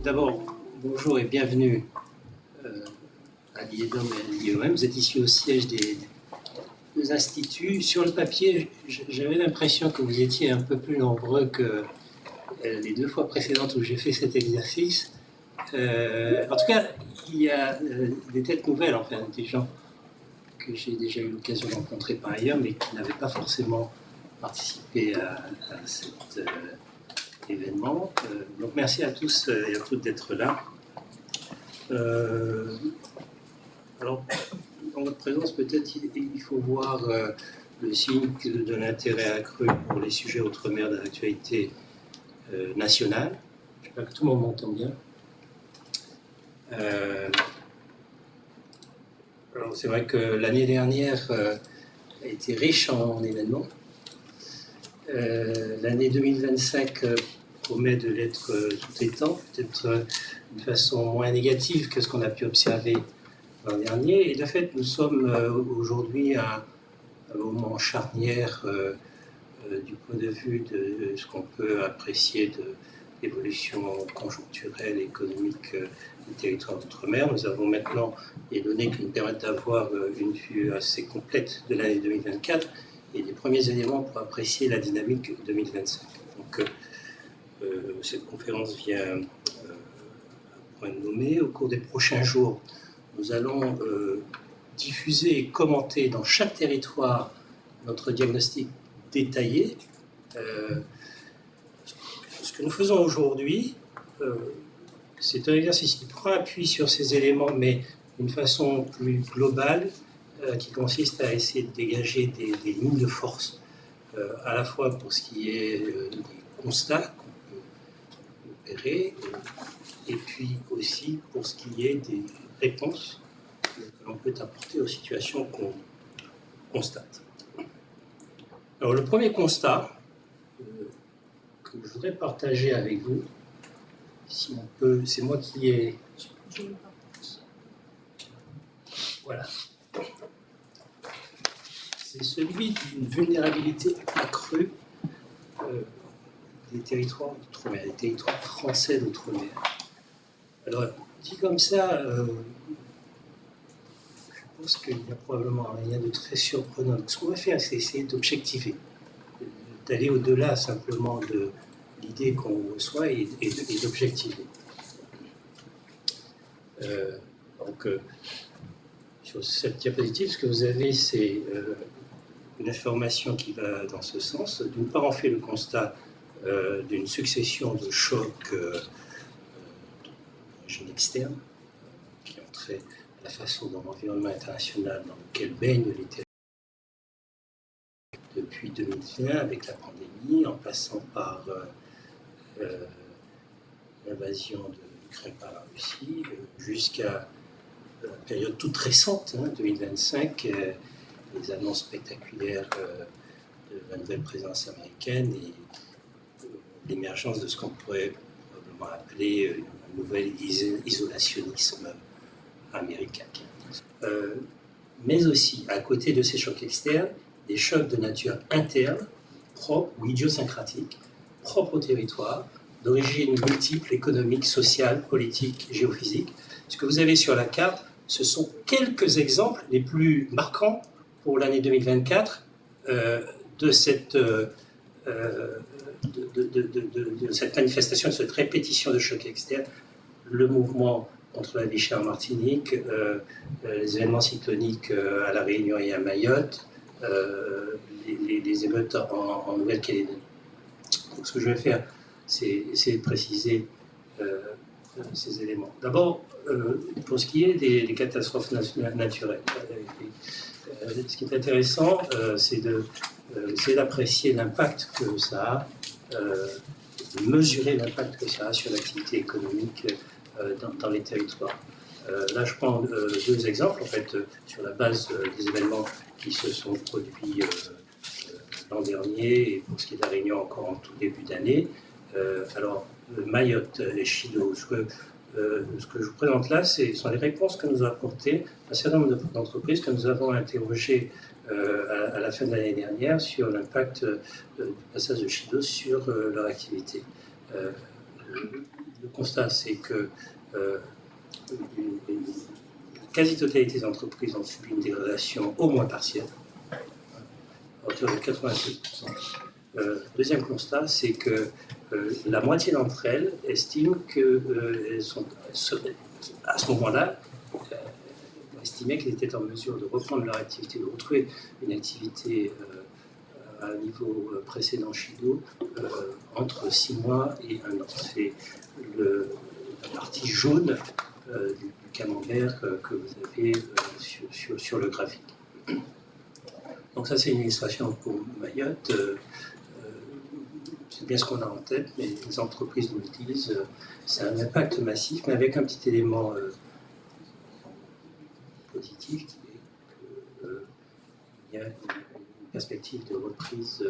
D'abord, bonjour et bienvenue à l'IEDOM et à l'IEOM. Vous êtes ici au siège des instituts. Sur le papier, j'avais l'impression que vous étiez un peu plus nombreux que les deux fois précédentes où j'ai fait cet exercice. En tout cas, il y a des têtes nouvelles, enfin, des gens que j'ai déjà eu l'occasion de rencontrer par ailleurs, mais qui n'avaient pas forcément participé à cet événement. Donc merci à tous et à toutes d'être là. Alors, dans votre présence, peut-être il faut voir le signe de l'intérêt accru pour les sujets outre-mer de l'actualité nationale. J'espère que tout le monde m'entend bien. Alors, c'est vrai que l'année dernière a été riche en événements. L'année 2025 promet de l'être tout étant, peut-être d'une façon moins négative que ce qu'on a pu observer l'an dernier. Et de fait, nous sommes aujourd'hui à un moment charnière du point de vue de ce qu'on peut apprécier de l'évolution conjoncturelle et économique du territoire d'outre-mer. Nous avons maintenant des données qui nous permettent d'avoir une vue assez complète de l'année 2024 et des premiers éléments pour apprécier la dynamique 2025. Donc, cette conférence vient à point nommé. Au cours des prochains jours, nous allons diffuser et commenter dans chaque territoire notre diagnostic détaillé. Ce que nous faisons aujourd'hui, c'est un exercice qui prend appui sur ces éléments, mais d'une façon plus globale, qui consiste à essayer de dégager des lignes de force, à la fois pour ce qui est des constats qu'on peut opérer, et puis aussi pour ce qui est des réponses que l'on peut apporter aux situations qu'on constate. Alors le premier constat que je voudrais partager avec vous, si on peut, c'est moi qui ai... Voilà. C'est celui d'une vulnérabilité accrue des territoires d'outre-mer, des territoires français d'outre-mer. Alors, dit comme ça, je pense qu'il n'y a probablement rien de très surprenant. Donc, ce qu'on va faire, c'est essayer d'objectiver, d'aller au-delà simplement de l'idée qu'on reçoit et d'objectiver. Sur cette diapositive, ce que vous avez, c'est une information qui va dans ce sens. D'une part, on fait le constat d'une succession de chocs d'origine externe qui ont trait à la façon dont l'environnement international dans lequel baignent les territoires depuis 2020 avec la pandémie, en passant par l'invasion de l'Ukraine par la Russie, jusqu'à la période toute récente, 2025, les annonces spectaculaires de la nouvelle présidence américaine et l'émergence de ce qu'on pourrait probablement appeler un nouvel isolationnisme américain. Mais aussi, à côté de ces chocs externes, des chocs de nature interne, propres ou idiosyncratiques, propres au territoire, d'origine multiple, économique, sociale, politique, géophysique. Ce que vous avez sur la carte, ce sont quelques exemples les plus marquants pour l'année 2024 de cette manifestation, de cette répétition de chocs externes, le mouvement contre la vie chère en Martinique, les événements cycloniques à La Réunion et à Mayotte, les émeutes en Nouvelle-Calédonie. Donc ce que je vais faire, c'est essayer de préciser ces éléments. D'abord, pour ce qui est des catastrophes naturelles, ce qui est intéressant, c'est d'essayer d'apprécier l'impact que ça a, de mesurer l'impact que ça a sur l'activité économique dans les territoires. Là, je prends deux exemples, en fait, sur la base des événements qui se sont produits l'an dernier, et pour ce qui est de la Réunion encore en tout début d'année. Alors, Mayotte et Chido, ce que je vous présente là, ce sont les réponses que nous a apportées un certain nombre d'entreprises que nous avons interrogées à la fin de l'année dernière sur l'impact du passage de Chido sur leur activité. le constat, c'est que la quasi-totalité des entreprises ont subi une dégradation au moins partielle, à hauteur de 96%. Deuxième constat, c'est que la moitié d'entre elles estiment qu'elles sont, à ce moment-là, estimaient qu'elles étaient en mesure de reprendre leur activité, de retrouver une activité à un niveau précédent chez nous entre 6 mois et 1 an. C'est la partie jaune du camembert que vous avez sur le graphique. Donc ça, c'est une illustration pour Mayotte. C'est bien ce qu'on a en tête, mais les entreprises nous le disent. C'est un impact massif, mais avec un petit élément positif qui est qu'il y a une perspective de reprise,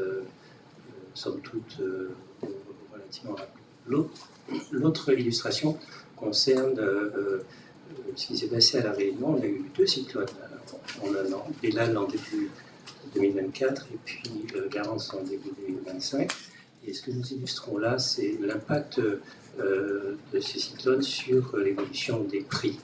somme toute, relativement rapide. L'autre illustration concerne ce qui s'est passé à La Réunion. On a eu 2 cyclones en 1 an, et là, en début 2024, et puis Garance en début 2025. Et ce que nous illustrons là, c'est l'impact de ces cyclones sur l'évolution des prix.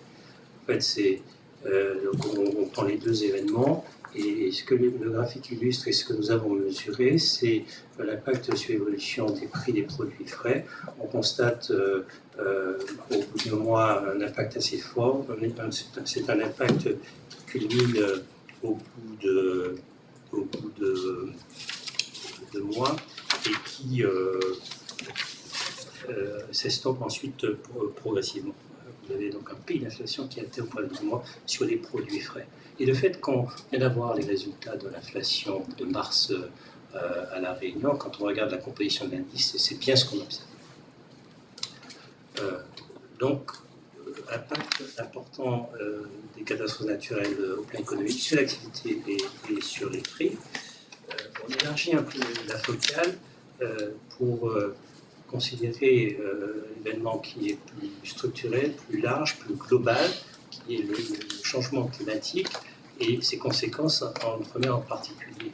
En fait, on prend les 2 événements, et ce que le graphique illustre et ce que nous avons mesuré, c'est l'impact sur l'évolution des prix des produits frais. On constate au bout d'un mois un impact assez fort. C'est un impact qui culmine au bout de mois et qui s'estompe ensuite progressivement. Vous avez donc un pic d'inflation qui a été au point de mois sur les produits frais. Et le fait qu'on vient d'avoir les résultats de l'inflation de mars à La Réunion, quand on regarde la composition de l'indice, c'est bien ce qu'on observe. Donc, impact important des catastrophes naturelles au plan économique sur l'activité et sur les prix. On élargit un peu la focale pour considérer l'événement qui est plus structurel, plus large, plus global, qui est le changement climatique et ses conséquences en Outre-mer en particulier.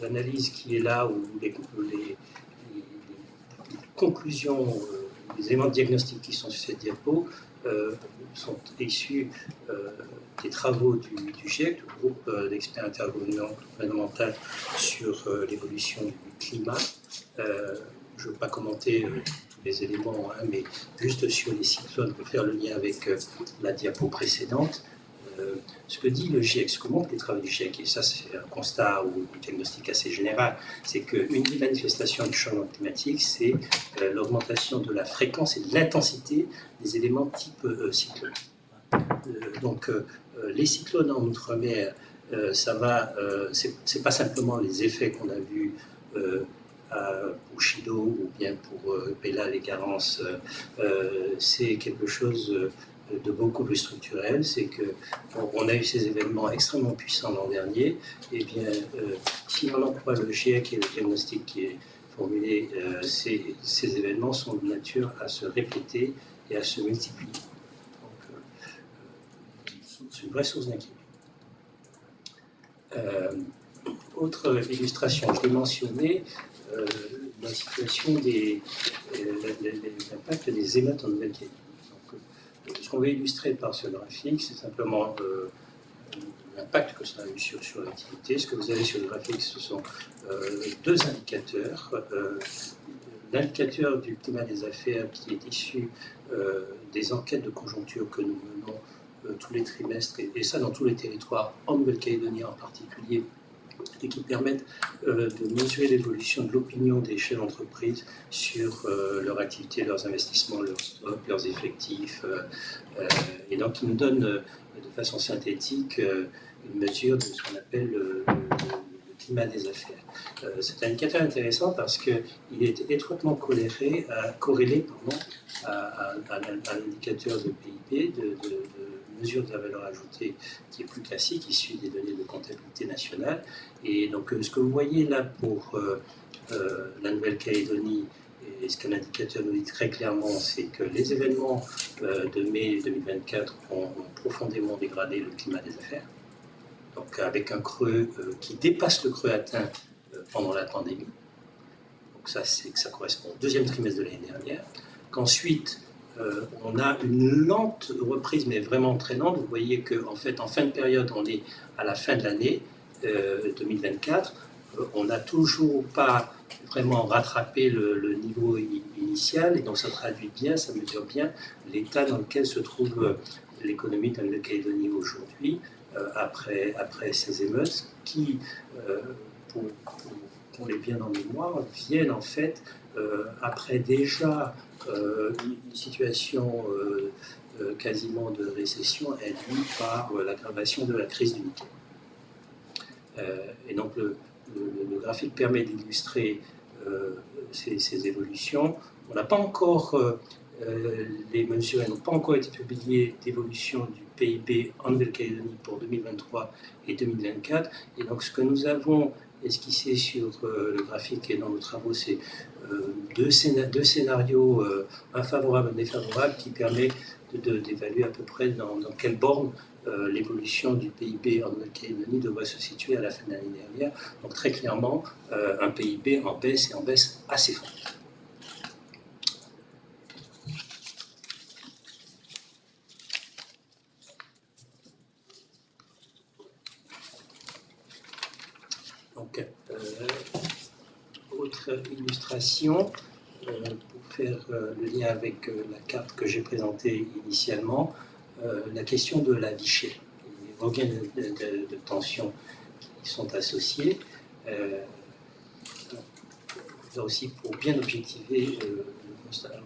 L'analyse qui est là, où les conclusions, les éléments de diagnostic qui sont sur cette diapo sont issus des travaux du GIEC, du groupe d'experts intergouvernemental sur l'évolution du climat. Je ne veux pas commenter tous les éléments, mais juste sur les cyclones, pour faire le lien avec la diapo précédente. Ce que dit le GIEC, ce que montrent les travaux du GIEC, et ça c'est un constat ou un diagnostic assez général, c'est qu'une des manifestations du changement climatique, c'est l'augmentation de la fréquence et de l'intensité des éléments type cyclone. Donc les cyclones en Outre-mer, ça va, c'est pas simplement les effets qu'on a vus pour Chido ou bien pour Bella et Garance, c'est quelque chose de beaucoup plus structurel. C'est qu'on a eu ces événements extrêmement puissants l'an dernier, et bien si on emploie le GIEC et le diagnostic qui est formulé, ces événements sont de nature à se répéter et à se multiplier. Donc c'est une vraie source d'inquiétude. Autre illustration, je l'ai mentionné, la situation l'impact des émeutes en Nouvelle-Calédonie. Ce qu'on veut illustrer par ce graphique, c'est simplement l'impact que ça a eu sur l'activité. Ce que vous avez sur le graphique, ce sont 2 indicateurs. L'indicateur du climat des affaires qui est issu des enquêtes de conjoncture que nous menons tous les trimestres, et ça dans tous les territoires, en Nouvelle-Calédonie en particulier, et qui permettent de mesurer l'évolution de l'opinion des chefs d'entreprise sur leur activité, leurs investissements, leurs stocks, leurs effectifs. Et donc, ils nous donnent de façon synthétique une mesure de ce qu'on appelle le climat des affaires. C'est un indicateur intéressant parce qu'il est étroitement corrélé à l'indicateur de PIB, de mesure de la valeur ajoutée qui est plus classique, issue des données de comptabilité nationale. Et donc, ce que vous voyez là pour la Nouvelle-Calédonie, et ce qu'un indicateur nous dit très clairement, c'est que les événements de mai 2024 ont profondément dégradé le climat des affaires. Donc, avec un creux qui dépasse le creux atteint pendant la pandémie. donc ça correspond au deuxième trimestre de l'année dernière, qu'ensuite on a une lente reprise, mais vraiment très lente. Vous voyez qu'en fait, en fin de période, on est à la fin de l'année 2024, on n'a toujours pas vraiment rattrapé le niveau initial, et donc ça traduit bien, ça mesure bien l'état dans lequel se trouve l'économie de la Nouvelle-Calédonie aujourd'hui, après ces émeutes, qui, pour les bien en mémoire, viennent en fait après déjà une situation quasiment de récession induite par l'aggravation de la crise du nickel. Et donc le graphique permet d'illustrer ces évolutions. On n'a pas encore, les mesures n'ont pas encore été publiées d'évolution du PIB en Nouvelle-Calédonie pour 2023 et 2024. Et donc ce que nous avons esquissé sur le graphique et dans nos travaux, c'est deux scénarios, un favorable et un défavorable, qui permet d'évaluer à peu près dans quelle borne l'évolution du PIB en Nouvelle-Calédonie devrait se situer à la fin de l'année dernière. Donc très clairement, un PIB en baisse, et en baisse assez forte. Donc, autre illustration, pour faire le lien avec la carte que j'ai présentée initialement, la question de la vie chère, les regains de tension qui sont associés. Là aussi, pour bien objectiver le constat. Alors,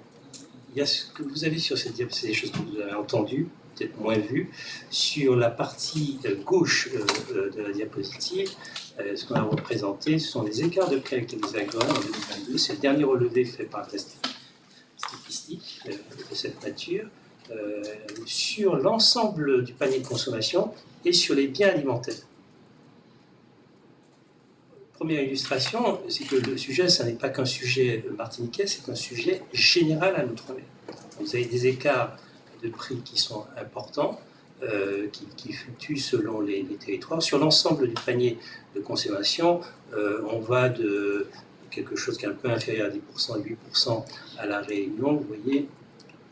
il y a ce que vous avez sur cette diapositive, c'est des choses que vous avez entendues, peut-être moins vues. Sur la partie gauche de la diapositive, ce qu'on a représenté, ce sont les écarts de prix avec l'Hexagone en 2022. C'est le dernier relevé fait par la statistique de cette nature, sur l'ensemble du panier de consommation et sur les biens alimentaires. Première illustration, c'est que le sujet, ce n'est pas qu'un sujet martiniquais, c'est un sujet général à l'outre-mer. Vous avez des écarts de prix qui sont importants, qui fluctuent selon les territoires. Sur l'ensemble du panier de consommation, on va de quelque chose qui est un peu inférieur à 10%, à 8% à la Réunion, vous voyez,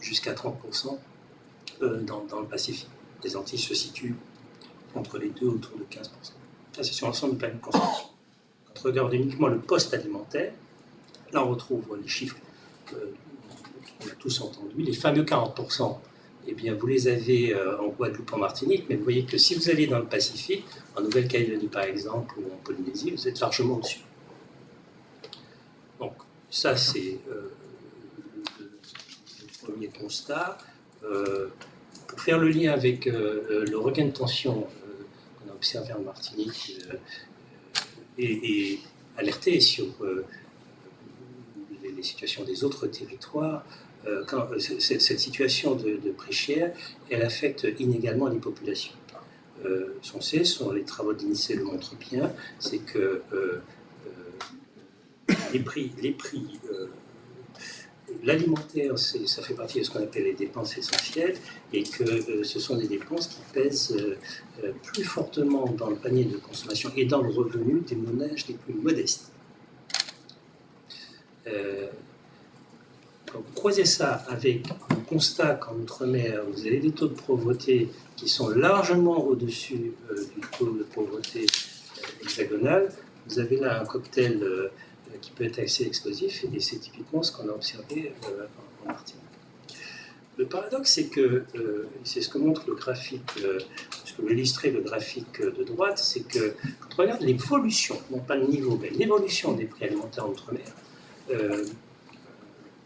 jusqu'à 30% dans le Pacifique. Les Antilles se situent entre les deux, autour de 15%. Ça, c'est sur l'ensemble du panier de consommation. Quand on regarde uniquement le poste alimentaire, là on retrouve les chiffres qu'on a tous entendus, les fameux 40%. Eh bien, vous les avez en Guadeloupe, en Martinique, mais vous voyez que si vous allez dans le Pacifique, en Nouvelle-Calédonie par exemple, ou en Polynésie, vous êtes largement au-dessus. Donc, ça c'est le premier constat. Pour faire le lien avec le regain de tension qu'on a observé en Martinique et alerter sur les situations des autres territoires, cette situation de prix cher, elle affecte inégalement les populations. Ce qu'on sait, les travaux d'INSEE le montrent bien, c'est que les prix l'alimentaire, ça fait partie de ce qu'on appelle les dépenses essentielles, et que ce sont des dépenses qui pèsent plus fortement dans le panier de consommation et dans le revenu des ménages les plus modestes. Quand vous croisez ça avec un constat qu'en Outre-mer, vous avez des taux de pauvreté qui sont largement au-dessus du taux de pauvreté hexagonal, vous avez là un cocktail qui peut être assez explosif, et c'est typiquement ce qu'on a observé en Martinique. Le paradoxe, c'est que, c'est ce que montre le graphique, ce que veut illustrer le graphique de droite, c'est que quand on regarde l'évolution, non pas le niveau, mais l'évolution des prix alimentaires en Outre-mer,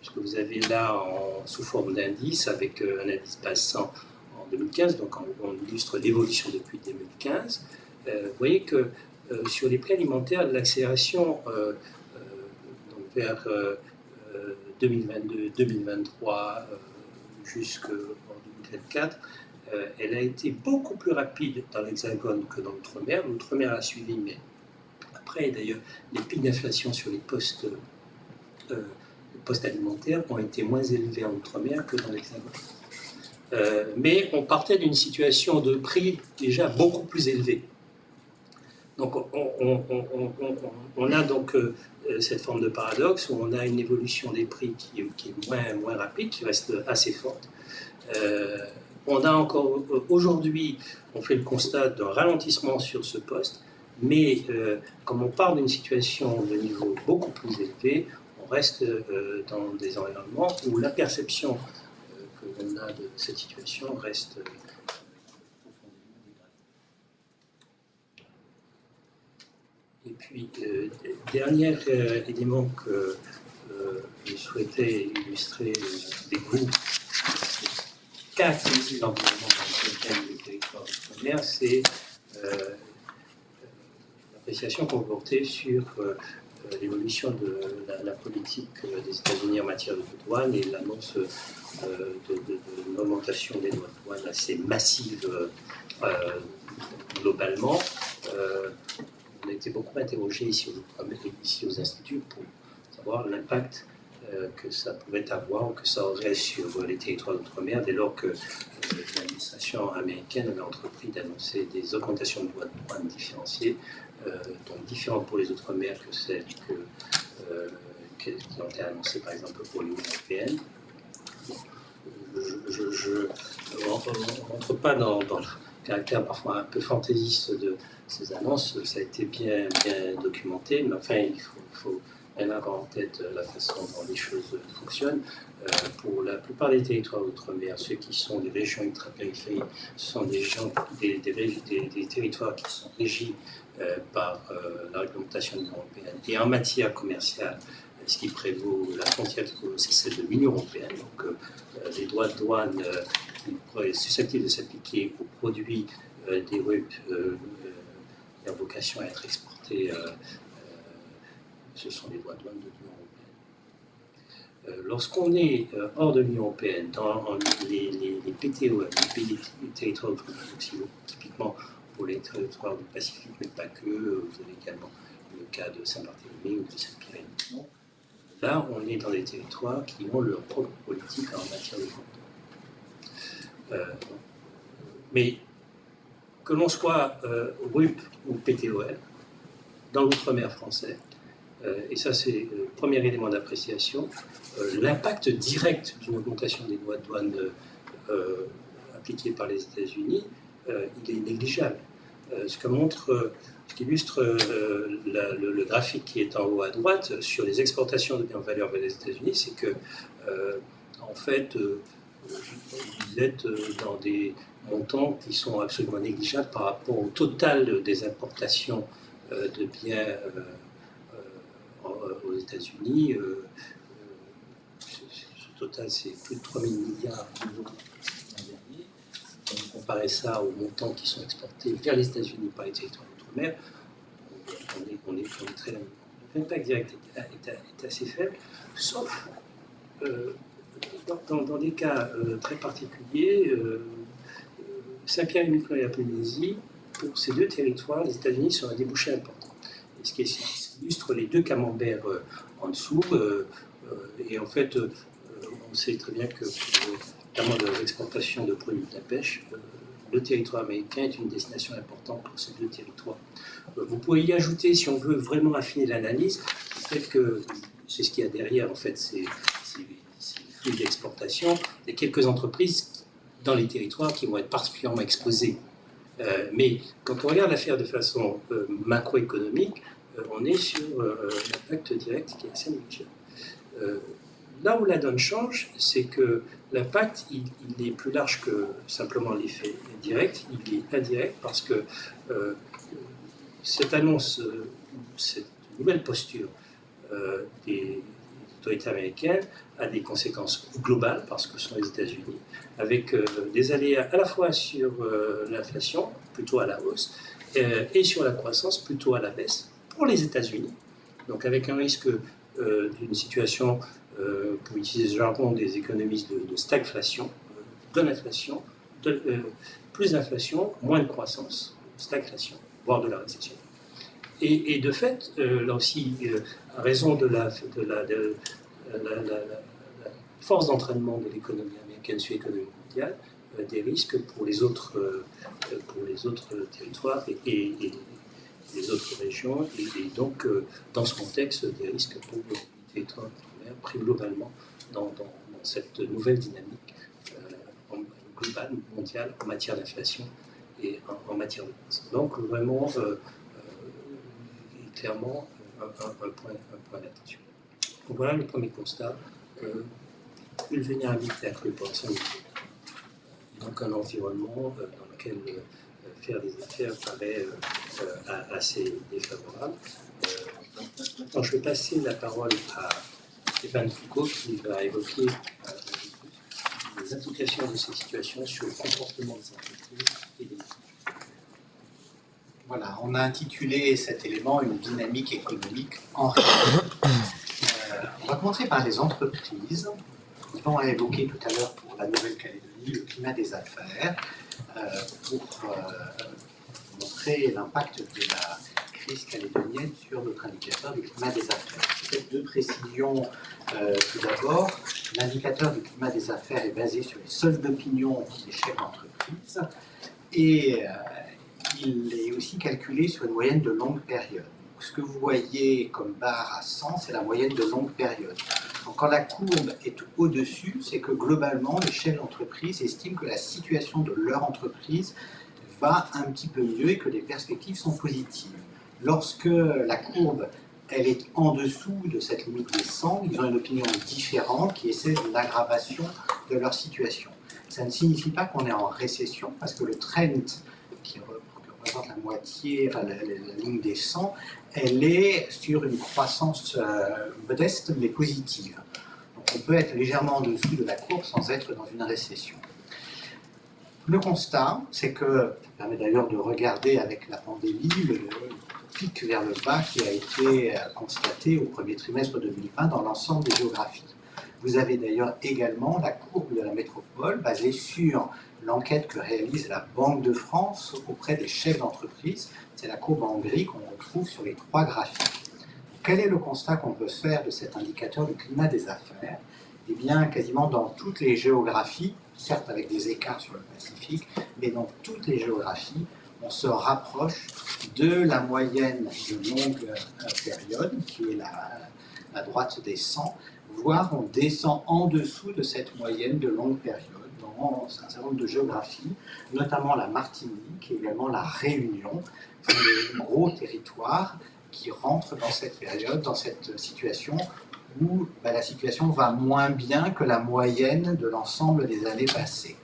ce que vous avez là sous forme d'indice, avec un indice passant en 2015, donc on illustre l'évolution depuis 2015, vous voyez que sur les prix alimentaires, l'accélération vers 2022, 2023, jusqu'en 2024, elle a été beaucoup plus rapide dans l'Hexagone que dans l'Outre-mer. L'Outre-mer a suivi, mais après, d'ailleurs, les pics d'inflation sur les postes alimentaires ont été moins élevés en Outre-mer que dans l'Hexagone. Mais on partait d'une situation de prix déjà beaucoup plus élevée. Donc on a donc cette forme de paradoxe où on a une évolution des prix qui est moins rapide, qui reste assez forte. On a encore aujourd'hui, on fait le constat d'un ralentissement sur ce poste, mais comme on part d'une situation de niveau beaucoup plus élevé, on reste dans des environnements où la perception que l'on a de cette situation reste profondément dégradée. Et puis, dernier élément que je souhaitais illustrer des groupes caractériser l'environnement dans lequel le territoire d'outre-mer, c'est l'appréciation qu'on peut porter sur l'évolution de la politique des États-Unis en matière de douane et l'annonce de l'augmentation des droits de douane assez massive globalement. On a été beaucoup interrogé ici aux instituts pour savoir l'impact que ça pouvait avoir, que ça aurait sur les territoires d'outre-mer, dès lors que l'administration américaine avait entrepris d'annoncer des augmentations de douane différenciées, donc différentes pour les outre-mer que celles qui ont été annoncées par exemple pour l'Union européenne. Je ne rentre pas dans le caractère parfois un peu fantaisiste de ces annonces, ça a été bien documenté, mais enfin il faut même avoir en tête la façon dont les choses fonctionnent. Pour la plupart des territoires d'outre-mer, ceux qui sont des régions ultra-périphériques, ce sont des territoires qui sont régis par la réglementation de l'Union européenne. Et en matière commerciale, ce qui prévaut, la frontière qui prévaut, c'est celle de l'Union européenne. Donc les droits de douane susceptibles de s'appliquer aux produits des RUP, leur vocation à être exportés, ce sont les droits de douane de l'Union européenne. Lorsqu'on est hors de l'Union européenne, dans les PTOM, les territoires occidentaux, typiquement pour les territoires du Pacifique, mais pas que, vous avez également le cas de Saint-Barthélemy ou de Saint-Pierre-et-Miquelon. Là, on est dans des territoires qui ont leur propre politique en matière de droits. Mais que l'on soit RUP ou PTOL, dans l'outre-mer français, et ça c'est le premier élément d'appréciation, l'impact direct d'une augmentation des droits de douane appliquée par les États-Unis, il est négligeable. Ce qui illustre le graphique qui est en haut à droite sur les exportations de biens de valeur vers les États-Unis, c'est que en fait vous êtes dans des montants qui sont absolument négligeables par rapport au total des importations de biens aux États-Unis. Ce total, c'est plus de 3 000 milliards d'euros l'an dernier. On comparait ça aux montants qui sont exportés vers les États-Unis par les territoires d'outre-mer, on est très loin. L'impact direct est assez faible, sauf dans des cas très particuliers. Saint-Pierre-et-Miquelon et la Polynésie, pour ces deux territoires, les États-Unis sont un débouché important. Et ce qui illustre les deux camemberts en dessous. Et en fait, on sait très bien que, notamment dans l'exportation de produits de la pêche, le territoire américain est une destination importante pour ces deux territoires. Vous pouvez y ajouter, si on veut vraiment affiner l'analyse, le fait que c'est ce qu'il y a derrière, en fait, ces flux d'exportation, et quelques entreprises dans les territoires qui vont être particulièrement exposés. Mais quand on regarde l'affaire de façon macroéconomique, on est sur l'impact direct qui est assez négligeable. Là où la donne change, c'est que l'impact, il est plus large que simplement l'effet direct, il est indirect parce que cette annonce, cette nouvelle posture des autorités américaines a des conséquences globales parce que ce sont les États-Unis, avec des aléas à la fois sur l'inflation, plutôt à la hausse, et sur la croissance, plutôt à la baisse, pour les États-Unis. Donc avec un risque d'une situation, pour utiliser ce jargon des économistes, de stagflation, de l'inflation, plus d'inflation, moins de croissance, stagflation, voire de la récession. Et de fait, là aussi, à raison de la force d'entraînement de l'économie américaine sur l'économie mondiale, des risques pour les autres territoires et les les autres régions, et donc, dans ce contexte, des risques pour le territoire d'outre-mer pris globalement dans cette nouvelle dynamique globale, mondiale, en matière d'inflation et en matière de base. Donc, vraiment, clairement, un point d'attention. Donc, voilà le premier constat. Une vulnérabilité accrue pour l'ensemble du territoire. Donc, un environnement dans lequel faire des affaires paraît assez défavorable. Maintenant, je vais passer la parole à Stéphane Foucault qui va évoquer les implications de ces situations sur le comportement des entreprises et des individus. Voilà, on a intitulé cet élément une dynamique économique en réalité. On va commencer par les entreprises. On a évoqué tout à l'heure pour la Nouvelle-Calédonie le climat des affaires pour montrer l'impact de la crise calédonienne sur notre indicateur du climat des affaires. Peut-être deux précisions. Tout d'abord, l'indicateur du climat des affaires est basé sur les seuils d'opinion des chefs d'entreprise et il est aussi calculé sur une moyenne de longue période. Donc, ce que vous voyez comme barre à 100, c'est la moyenne de longue période. Donc, quand la courbe est au-dessus, c'est que globalement, les chefs d'entreprise estiment que la situation de leur entreprise va un petit peu mieux et que les perspectives sont positives. Lorsque la courbe elle est en dessous de cette limite des 100, ils ont une opinion différente qui essaie d'une aggravation de leur situation. Ça ne signifie pas qu'on est en récession, parce que le trend qui représente la moitié, enfin la ligne des 100, elle est sur une croissance modeste mais positive. Donc on peut être légèrement en dessous de la courbe sans être dans une récession. Le constat, c'est que, ça permet d'ailleurs de regarder avec la pandémie, le pic vers le bas qui a été constaté au premier trimestre 2020 dans l'ensemble des géographies. Vous avez d'ailleurs également la courbe de la métropole basée sur l'enquête que réalise la Banque de France auprès des chefs d'entreprise. C'est la courbe en gris qu'on retrouve sur les trois graphiques. Quel est le constat qu'on peut faire de cet indicateur du climat des affaires? Eh bien, quasiment dans toutes les géographies, certes avec des écarts sur le Pacifique, mais dans toutes les géographies, on se rapproche de la moyenne de longue période, qui est la droite des 100, voire on descend en dessous de cette moyenne de longue période dans un certain nombre de géographies, notamment la Martinique et également la Réunion, qui sont des gros territoires qui rentrent dans cette période, dans cette situation où la situation va moins bien que la moyenne de l'ensemble des années passées.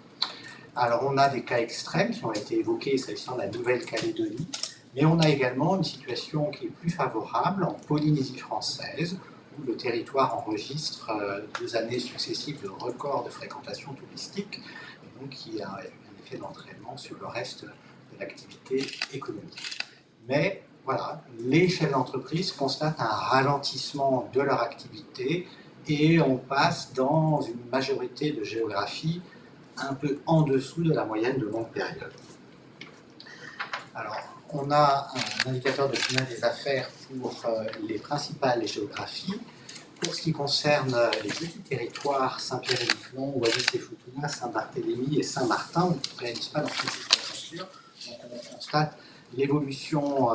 Alors on a des cas extrêmes qui ont été évoqués s'agissant de la Nouvelle-Calédonie, mais on a également une situation qui est plus favorable en Polynésie française, où le territoire enregistre 2 années successives de records de fréquentation touristique, et donc qui a un effet d'entraînement sur le reste de l'activité économique. Mais voilà, les chefs d'entreprise constatent un ralentissement de leur activité et on passe dans une majorité de géographies un peu en dessous de la moyenne de longue période. Alors, on a un indicateur de climat des affaires pour les principales géographies. Pour ce qui concerne les petits territoires, Saint-Pierre-et-Miquelon, Wallis-et-Futuna, Saint-Barthélemy et Saint-Martin, on ne réalise pas dans toutes les températures. Donc on constate l'évolution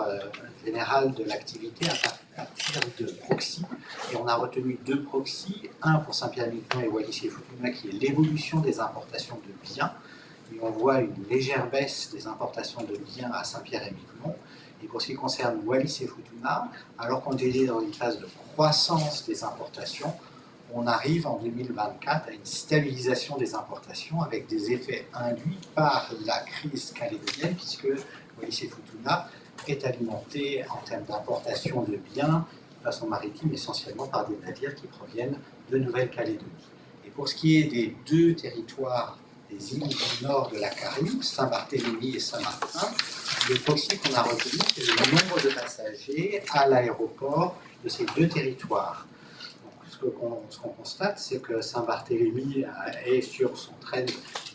générale de l'activité à partir de proxys. Et on a retenu 2 proxys, un pour Saint-Pierre-et-Miquelon et Wallis-et-Futuna, qui est l'évolution des importations de biens. Et on voit une légère baisse des importations de biens à Saint-Pierre-et-Miquelon. Et pour ce qui concerne Wallis-et-Futuna, alors qu'on était dans une phase de croissance des importations, on arrive en 2024 à une stabilisation des importations avec des effets induits par la crise calédonienne, puisque Wallis-et-Futuna est alimenté en termes d'importation de biens de façon maritime essentiellement par des navires qui proviennent de Nouvelle-Calédonie. Et pour ce qui est des 2 territoires des îles du nord de la Caraïbe, Saint-Barthélemy et Saint-Martin, le proxy qu'on a retenu, c'est le nombre de passagers à l'aéroport de ces 2 territoires. Donc, ce qu'on constate, c'est que Saint-Barthélemy est sur son trend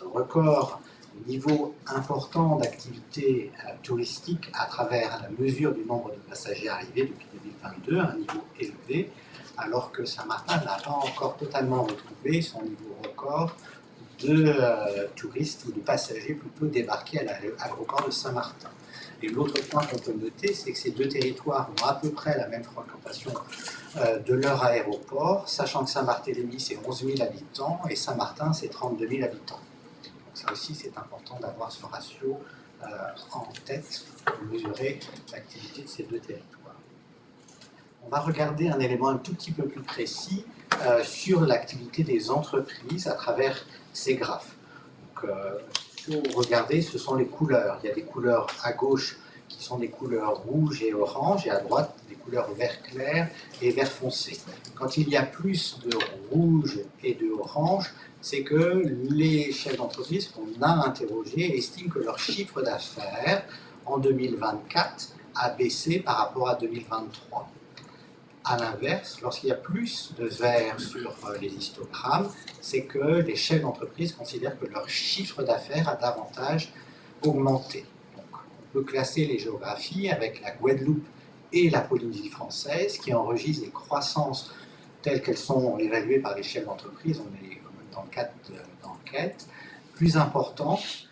record, niveau important d'activité touristique à travers la mesure du nombre de passagers arrivés depuis 2022, un niveau élevé, alors que Saint-Martin n'a pas encore totalement retrouvé son niveau record de touristes ou de passagers plutôt débarqués à l'aéroport de Saint-Martin. Et l'autre point qu'on peut noter, c'est que ces deux territoires ont à peu près la même fréquentation de leur aéroport, sachant que Saint-Barthélemy, c'est 11 000 habitants et Saint-Martin, c'est 32 000 habitants. Donc ça aussi, c'est important d'avoir ce ratio en tête pour mesurer l'activité de ces deux territoires. On va regarder un élément un tout petit peu plus précis sur l'activité des entreprises à travers ces graphes. Donc, si vous regardez, ce sont les couleurs. Il y a des couleurs à gauche qui sont des couleurs rouges et orange, et à droite, des couleurs vert clair et vert foncé. Quand il y a plus de rouge et de orange, c'est que les chefs d'entreprise qu'on a interrogés estiment que leur chiffre d'affaires en 2024 a baissé par rapport à 2023. À l'inverse, lorsqu'il y a plus de vert sur les histogrammes, c'est que les chefs d'entreprise considèrent que leur chiffre d'affaires a davantage augmenté. Donc, on peut classer les géographies avec la Guadeloupe et la Polynésie française qui enregistrent des croissances telles qu'elles sont évaluées par les chefs d'entreprise, on est dans le cadre d'enquête, plus importantes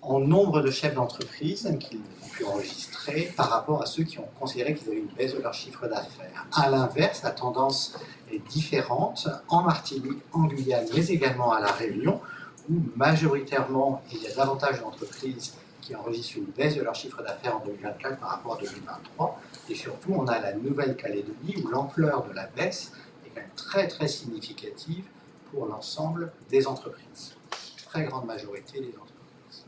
en nombre de chefs d'entreprise qu'ils ont pu enregistrer par rapport à ceux qui ont considéré qu'ils avaient une baisse de leur chiffre d'affaires. À l'inverse, la tendance est différente en Martinique, en Guyane, mais également à La Réunion, où majoritairement il y a davantage d'entreprises qui enregistrent une baisse de leur chiffre d'affaires en 2024 par rapport à 2023. Et surtout, on a la Nouvelle-Calédonie où l'ampleur de la baisse est quand même très très significative pour l'ensemble des entreprises. Très grande majorité des entreprises.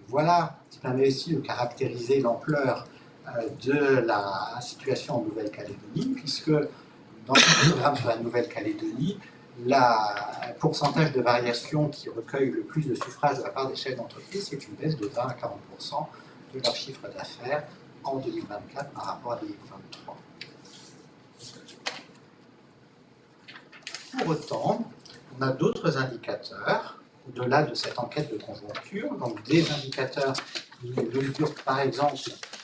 Voilà qui permet aussi de caractériser l'ampleur de la situation en Nouvelle-Calédonie, puisque dans le programme sur la Nouvelle-Calédonie, le pourcentage de variation qui recueille le plus de suffrages de la part des chefs d'entreprise, c'est une baisse de 20 à 40% de leur chiffre d'affaires en 2024 par rapport à 2023. Pour autant, on a d'autres indicateurs au-delà de cette enquête de conjoncture, donc des indicateurs qui mesurent par exemple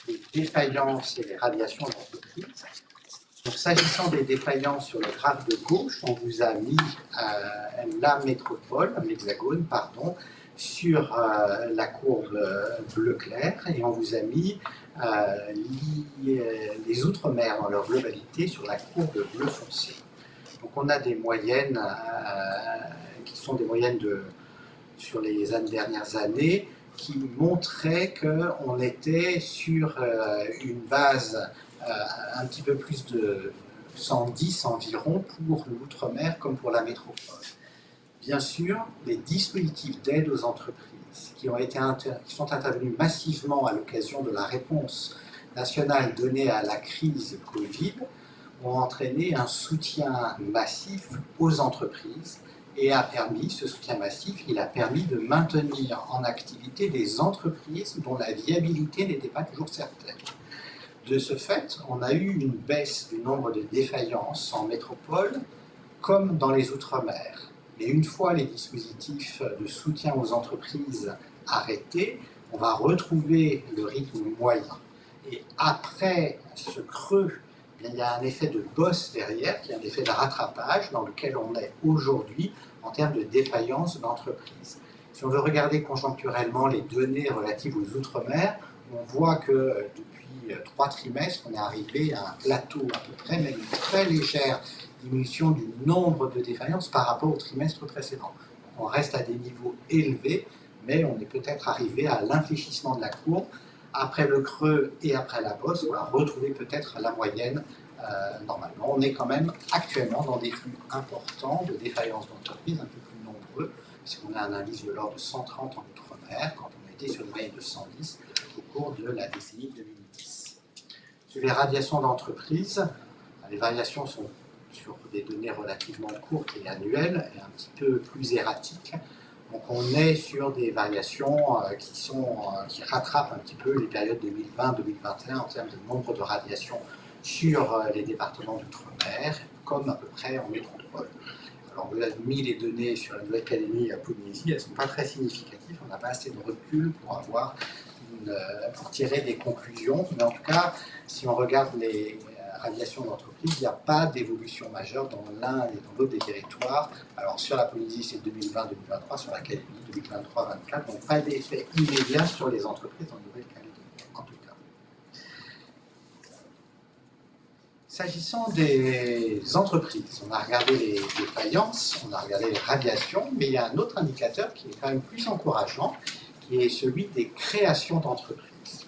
les défaillances et les radiations d'entreprise. Donc s'agissant des défaillances sur le graphe de gauche, on vous a mis la métropole, l'hexagone, pardon, sur la courbe bleu clair et on vous a mis les outre-mer dans leur globalité sur la courbe bleu foncé. Donc on a des moyennes qui sont des moyennes sur les dernières années qui montraient qu'on était sur une base un petit peu plus de 110 environ pour l'outre-mer comme pour la métropole. Bien sûr, les dispositifs d'aide aux entreprises qui sont intervenus massivement à l'occasion de la réponse nationale donnée à la crise Covid ont entraîné un soutien massif aux entreprises et ce soutien massif, il a permis de maintenir en activité des entreprises dont la viabilité n'était pas toujours certaine. De ce fait, on a eu une baisse du nombre de défaillances en métropole comme dans les outre-mer. Mais une fois les dispositifs de soutien aux entreprises arrêtés, on va retrouver le rythme moyen. Et après ce creux, il y a un effet de bosse derrière, qui est un effet de rattrapage dans lequel on est aujourd'hui en termes de défaillance d'entreprise. Si on veut regarder conjoncturellement les données relatives aux outre-mer, on voit que depuis 3 trimestres, on est arrivé à un plateau à peu près, même une très légère diminution du nombre de défaillances par rapport au trimestre précédent. On reste à des niveaux élevés, mais on est peut-être arrivé à l'infléchissement de la courbe. Après le creux et après la bosse, on va retrouver peut-être la moyenne normalement. On est quand même actuellement dans des flux importants de défaillances d'entreprises, un peu plus nombreux, puisqu'on a un indice de l'ordre de 130 en outre-mer, quand on était sur une moyenne de 110 au cours de la décennie 2010. Sur les radiations d'entreprises, les variations sont sur des données relativement courtes et annuelles, et un petit peu plus erratiques. Donc on est sur des variations qui rattrapent un petit peu les périodes 2020-2021 en termes de nombre de radiations sur les départements d'outre-mer, comme à peu près en métropole. Alors vous avez mis les données sur la Nouvelle-Calédonie et la Polynésie, elles ne sont pas très significatives, on n'a pas assez de recul pour tirer des conclusions, mais en tout cas, si on regarde les radiations d'entreprise, il n'y a pas d'évolution majeure dans l'un et dans l'autre des territoires. Alors sur la Polynésie, c'est 2020-2023, sur la Calédonie, 2023-2024, donc pas d'effet immédiat sur les entreprises en Nouvelle-Calédonie. S'agissant des entreprises, on a regardé les défaillances, on a regardé les radiations, mais il y a un autre indicateur qui est quand même plus encourageant, qui est celui des créations d'entreprises.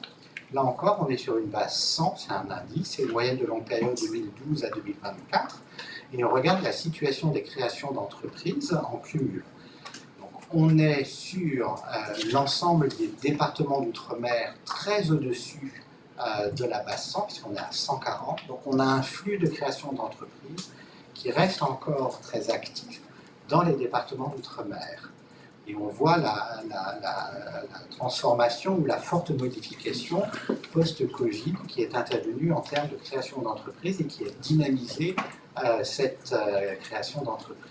Là encore, on est sur une base 100, c'est un indice, c'est une moyenne de longue période 2012 à 2024, et on regarde la situation des créations d'entreprises en cumul. Donc, on est sur l'ensemble des départements d'outre-mer très au-dessus de la base 100, puisqu'on est à 140. Donc on a un flux de création d'entreprises qui reste encore très actif dans les départements d'outre-mer. Et on voit la transformation ou la forte modification post-Covid qui est intervenue en termes de création d'entreprises et qui a dynamisé cette création d'entreprises.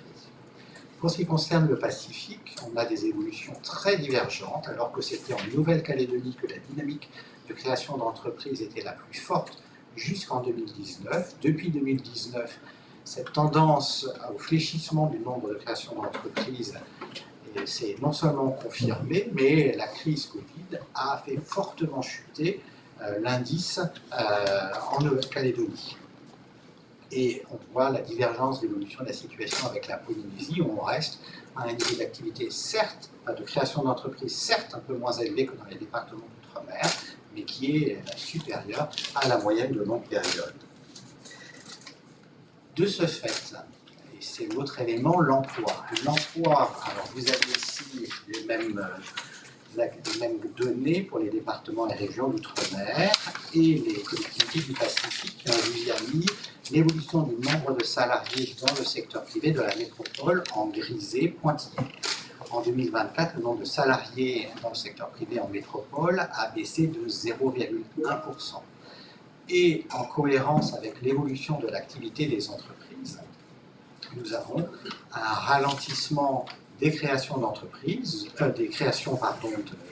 Pour ce qui concerne le Pacifique, on a des évolutions très divergentes, alors que c'était en Nouvelle-Calédonie que la dynamique de création d'entreprises était la plus forte jusqu'en 2019. Depuis 2019, cette tendance au fléchissement du nombre de créations d'entreprises s'est non seulement confirmée, mais la crise Covid a fait fortement chuter l'indice en Nouvelle-Calédonie. Et on voit la divergence d'évolution de la situation avec la Polynésie, où on reste à un niveau d'activité, certes, de création d'entreprises, certes un peu moins élevé que dans les départements d'outre-mer, mais qui est supérieur à la moyenne de longue période. De ce fait, et c'est l'autre élément, l'emploi. L'emploi, alors vous avez ici les mêmes données pour les départements et régions d'outre-mer et les collectivités du Pacifique qui ont lui a mis l'évolution du nombre de salariés dans le secteur privé de la métropole en grisé pointillé. En 2024, le nombre de salariés dans le secteur privé en métropole a baissé de 0,1%. Et en cohérence avec l'évolution de l'activité des entreprises, nous avons un ralentissement des créations d'entreprises, des créations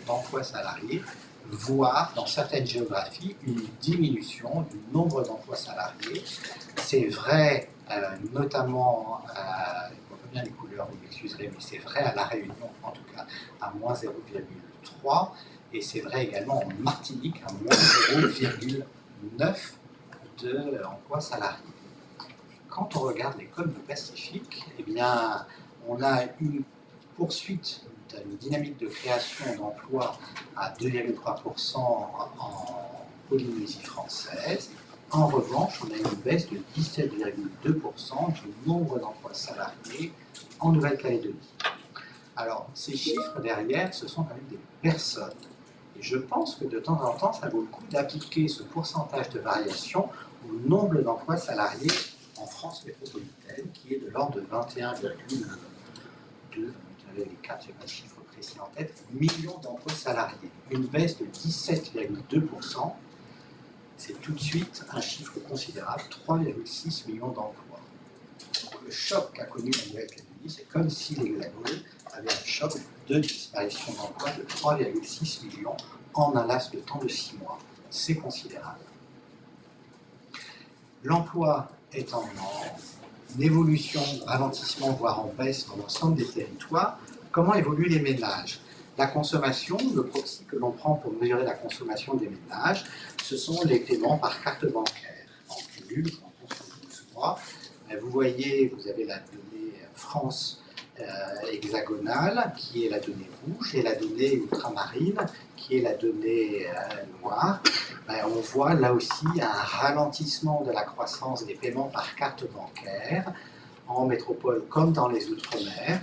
d'emplois salariés, voire dans certaines géographies une diminution du nombre d'emplois salariés. C'est vrai notamment, je vois pas bien les couleurs, vous m'excuserez, mais c'est vrai à La Réunion en tout cas, à moins 0,3, et c'est vrai également en Martinique à moins 0,9 d'emplois salariés. Quand on regarde les codes du Pacifique, eh bien, on a une poursuite d'une dynamique de création d'emplois à 2,3% en Polynésie française. En revanche, on a une baisse de 17,2% du nombre d'emplois salariés en Nouvelle-Calédonie. Alors, ces chiffres derrière, ce sont quand même des personnes. Et je pense que de temps en temps, ça vaut le coup d'appliquer ce pourcentage de variation au nombre d'emplois salariés en France métropolitaine, qui est de l'ordre de 21,2, les 4, je n'ai pas de chiffre précis en tête, millions d'emplois salariés. Une baisse de 17,2%, c'est tout de suite un chiffre considérable, 3,6 millions d'emplois. Le choc qu'a connu la Nouvelle-Calédonie, c'est comme si l'Hexagone avait un choc de disparition d'emplois de 3,6 millions en un laps de temps de 6 mois. C'est considérable. L'emploi est en évolution, ralentissement, voire en baisse dans l'ensemble des territoires. Comment évoluent les ménages? La consommation, le proxy que l'on prend pour mesurer la consommation des ménages, ce sont les paiements par carte bancaire. En cumul, quand on se 12 mois, vous voyez, vous avez la donnée France hexagonale, qui est la donnée rouge, et la donnée ultramarine, qui est la donnée noire. On voit là aussi un ralentissement de la croissance des paiements par carte bancaire en métropole comme dans les Outre-mer.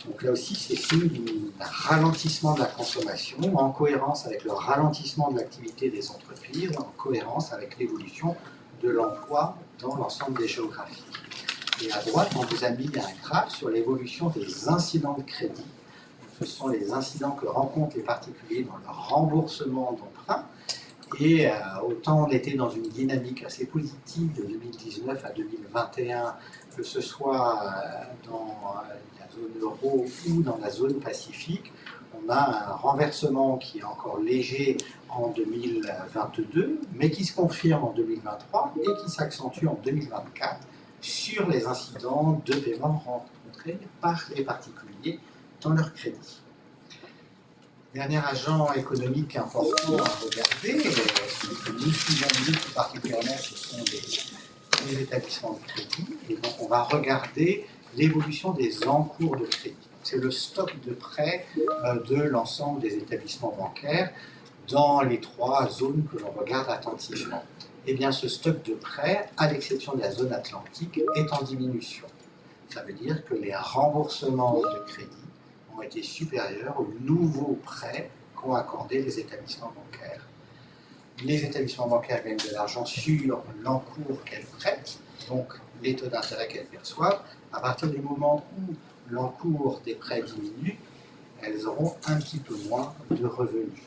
Donc là aussi, c'est signe d'un ralentissement de la consommation, en cohérence avec le ralentissement de l'activité des entreprises, en cohérence avec l'évolution de l'emploi dans l'ensemble des géographies. Et à droite, on vous a mis un graphe sur l'évolution des incidents de crédit. Ce sont les incidents que rencontrent les particuliers dans leur remboursement d'emprunt. Et autant on était dans une dynamique assez positive de 2019 à 2021, que ce soit dans la zone euro ou dans la zone Pacifique, on a un renversement qui est encore léger en 2022, mais qui se confirme en 2023 et qui s'accentue en 2024 sur les incidents de paiement rencontrés par les particuliers dans leur crédit. Dernier agent économique important à regarder, que nous suivons nous tout particulièrement, ce sont les établissements de crédit, et donc on va regarder l'évolution des encours de crédit. C'est le stock de prêts de l'ensemble des établissements bancaires dans les 3 zones que l'on regarde attentivement. Eh bien, ce stock de prêts, à l'exception de la zone atlantique, est en diminution. Ça veut dire que les remboursements de crédit ont été supérieurs aux nouveaux prêts qu'ont accordés les établissements bancaires. Les établissements bancaires gagnent de l'argent sur l'encours qu'elles prêtent, donc les taux d'intérêt qu'elles perçoivent. À partir du moment où l'encours des prêts diminue, elles auront un petit peu moins de revenus.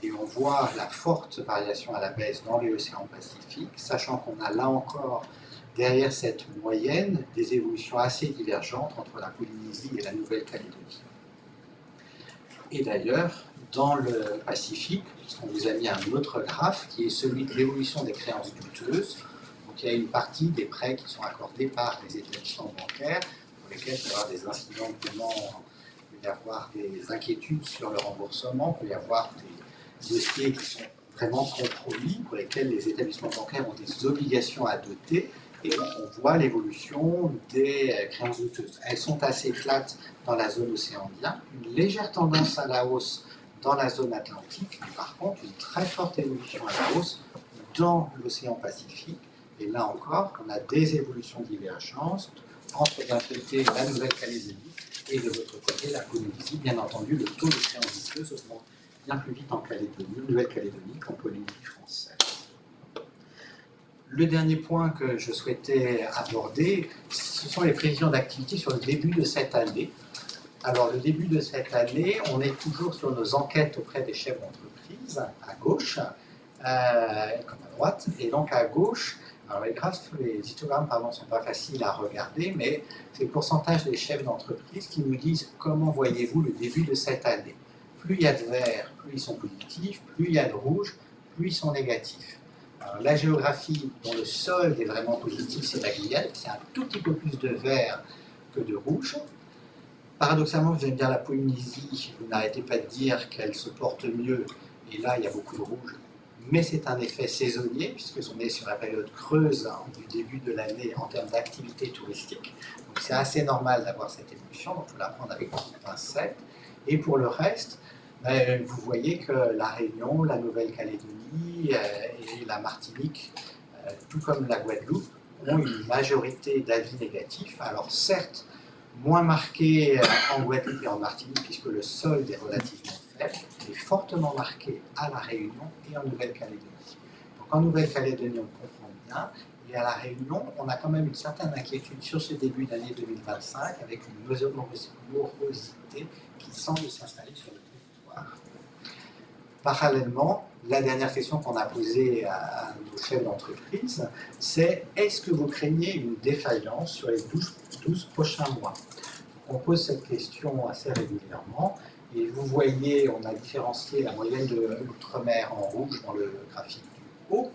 Et on voit la forte variation à la baisse dans l'océan Pacifique, sachant qu'on a là encore, derrière cette moyenne, des évolutions assez divergentes entre la Polynésie et la Nouvelle-Calédonie. Et d'ailleurs, dans le Pacifique, on vous a mis un autre graphe qui est celui de l'évolution des créances douteuses. Donc il y a une partie des prêts qui sont accordés par les établissements bancaires, pour lesquels il peut y avoir des incidents de paiement, il peut y avoir des inquiétudes sur le remboursement, il peut y avoir des dossiers qui sont vraiment compromis, pour lesquels les établissements bancaires ont des obligations à doter. Et on voit l'évolution des créances douteuses. Elles sont assez plates dans la zone océan Indien, une légère tendance à la hausse dans la zone atlantique, mais par contre une très forte évolution à la hausse dans l'océan Pacifique. Et là encore, on a des évolutions divergentes entre d'un côté la Nouvelle-Calédonie et de l'autre côté la Polynésie. Bien entendu, le taux de créances douteuses augmente bien plus vite en Nouvelle-Calédonie qu'en Polynésie française. Le dernier point que je souhaitais aborder, ce sont les prévisions d'activité sur le début de cette année. Alors, le début de cette année, on est toujours sur nos enquêtes auprès des chefs d'entreprise, à gauche, comme à droite. Et donc, à gauche, alors les histogrammes ne sont pas faciles à regarder, mais c'est le pourcentage des chefs d'entreprise qui nous disent comment voyez-vous le début de cette année. Plus il y a de vert, plus ils sont positifs, plus il y a de rouge, plus ils sont négatifs. Alors, la géographie dont le solde est vraiment positif, c'est la Guyane, qui a un tout petit peu plus de vert que de rouge. Paradoxalement, vous allez me dire la Polynésie, vous n'arrêtez pas de dire qu'elle se porte mieux, et là il y a beaucoup de rouge, mais c'est un effet saisonnier, puisqu'on est sur la période creuse du début de l'année en termes d'activité touristique. Donc c'est assez normal d'avoir cette évolution, donc il faut la prendre avec une pincette. Et pour le reste, vous voyez que la Réunion, la Nouvelle-Calédonie et la Martinique, tout comme la Guadeloupe, ont une majorité d'avis négatifs. Alors certes, moins marqué en Guadeloupe et en Martinique, puisque le solde est relativement faible, mais fortement marqué à La Réunion et en Nouvelle-Calédonie. Donc en Nouvelle-Calédonie, on comprend bien, et à La Réunion, on a quand même une certaine inquiétude sur ce début d'année 2025, avec une morosité qui semble s'installer sur le territoire. Parallèlement, la dernière question qu'on a posée à nos chefs d'entreprise, c'est est-ce que vous craignez une défaillance sur les 12 prochains mois? On pose cette question assez régulièrement et vous voyez, on a différencié la moyenne de l'outre-mer en rouge dans le graphique du haut,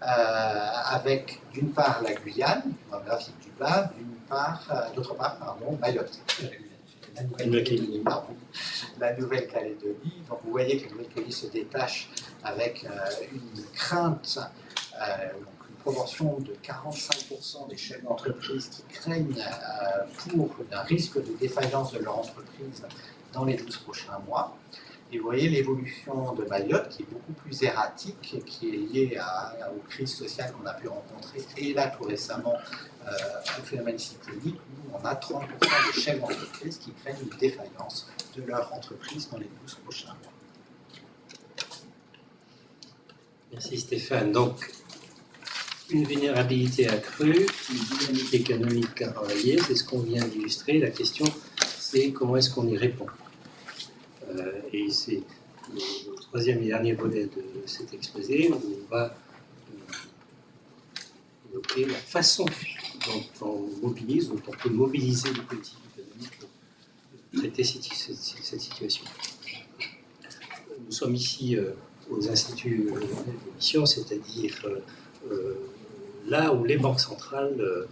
avec d'une part la Guyane, dans le graphique du bas, d'autre part, Mayotte. La Nouvelle-Calédonie. Donc vous voyez que la Nouvelle-Calédonie se détache avec une crainte, donc une proportion de 45% des chefs d'entreprise qui craignent pour un risque de défaillance de leur entreprise dans les 12 prochains mois. Et vous voyez l'évolution de Mayotte qui est beaucoup plus erratique, qui est liée aux crises sociales qu'on a pu rencontrer, et là tout récemment au phénomène cyclonique, où on a 30% des chefs d'entreprise qui craignent une défaillance de leur entreprise dans les 12 prochains mois. Merci Stéphane. Donc, une vulnérabilité accrue, une dynamique économique à travailler, c'est ce qu'on vient d'illustrer. La question, c'est comment est-ce qu'on y répond. Et c'est le troisième et dernier volet de cet exposé où on va évoquer la façon dont on mobilise, dont on peut mobiliser les politiques économiques pour traiter cette situation. Nous sommes ici aux instituts d'émission, c'est-à-dire là où les banques centrales,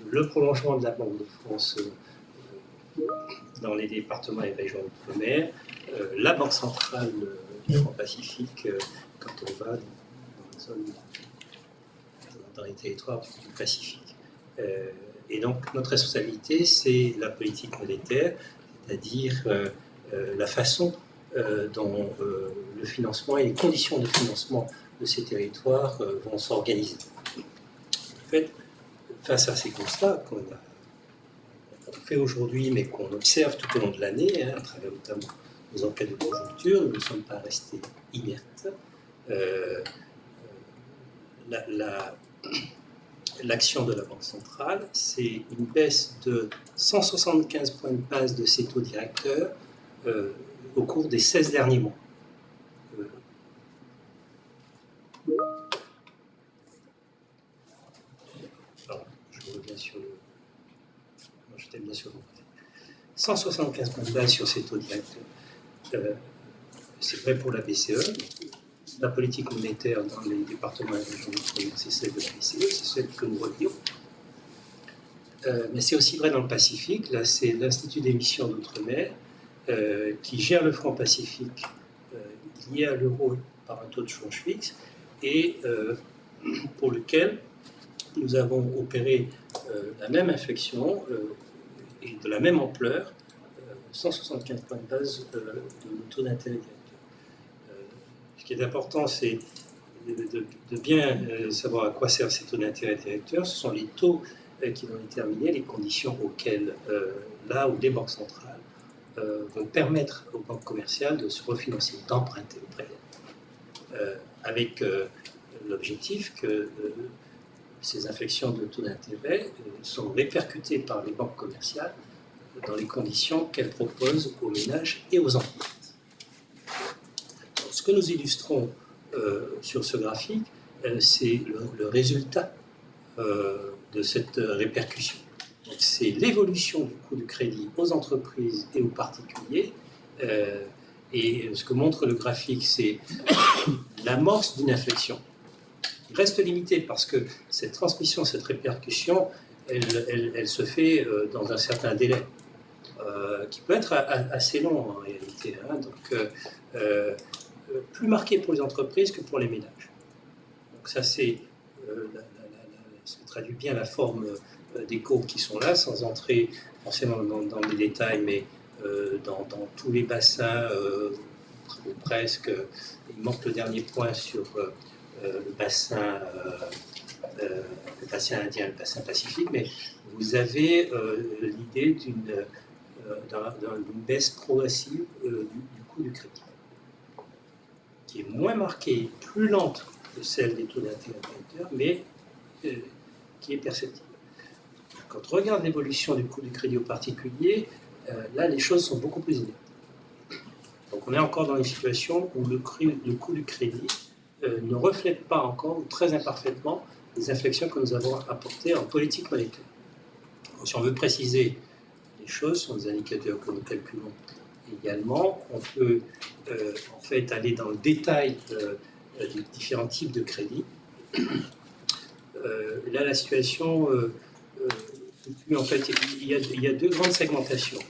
le prolongement de la Banque de France dans les départements et régions d'outre-mer, la Banque centrale du Franc-Pacifique, quand on va dans la zone dans les territoires du Pacifique. Et donc notre responsabilité, c'est la politique monétaire, c'est-à-dire la façon dont le financement et les conditions de financement de ces territoires vont s'organiser. En fait, face à ces constats qu'on fait aujourd'hui, mais qu'on observe tout au long de l'année, à travers notamment les enquêtes de conjoncture, nous ne sommes pas restés inertes. L'action de la Banque centrale, c'est une baisse de 175 points de base de ses taux directeurs au cours des 16 derniers mois. Pardon, je reviens sur le... Moi, j'étais bien sur le... 175 points de base sur ses taux directeurs. C'est vrai pour la BCE. La politique monétaire dans les départements et régions d'outre-mer, c'est celle de la BCE, c'est celle que nous relions. Mais c'est aussi vrai dans le Pacifique. Là, c'est l'Institut d'émission d'outre-mer qui gère le franc Pacifique lié à l'euro par un taux de change fixe et pour lequel nous avons opéré la même inflexion et de la même ampleur, 175 points de base de nos taux d'intérêt directeur. Ce qui est important, c'est de bien savoir à quoi servent ces taux d'intérêt directeurs. Ce sont les taux qui vont déterminer les conditions auxquelles, là où les banques centrales vont permettre aux banques commerciales de se refinancer, d'emprunter auprès d'elles, avec l'objectif que ces inflexions de taux d'intérêt sont répercutées par les banques commerciales dans les conditions qu'elles proposent aux ménages et aux entreprises. Ce que nous illustrons sur ce graphique, c'est le résultat de cette répercussion. C'est l'évolution du coût du crédit aux entreprises et aux particuliers. Et ce que montre le graphique, c'est l'amorce d'une inflexion. Il reste limité parce que cette transmission, cette répercussion, elle se fait dans un certain délai, qui peut être assez long en réalité. Donc, plus marqué pour les entreprises que pour les ménages. Donc ça, c'est ça traduit bien la forme des courbes qui sont là, sans entrer forcément dans les détails, mais dans tous les bassins, ou presque. Il manque le dernier point sur le bassin indien, le bassin pacifique, mais vous avez l'idée d'une baisse progressive du coût du crédit, qui est moins marquée, plus lente que celle des taux d'intérêt directeurs, mais qui est perceptible. Quand on regarde l'évolution du coût du crédit aux particuliers, là, les choses sont beaucoup plus inédites. Donc on est encore dans une situation où le coût du crédit ne reflète pas encore, ou très imparfaitement, les inflexions que nous avons apportées en politique monétaire. Donc, si on veut préciser les choses, ce sont des indicateurs que nous calculons également. On peut en fait aller dans le détail des différents types de crédits. Là, la situation en fait, il y a deux grandes segmentations.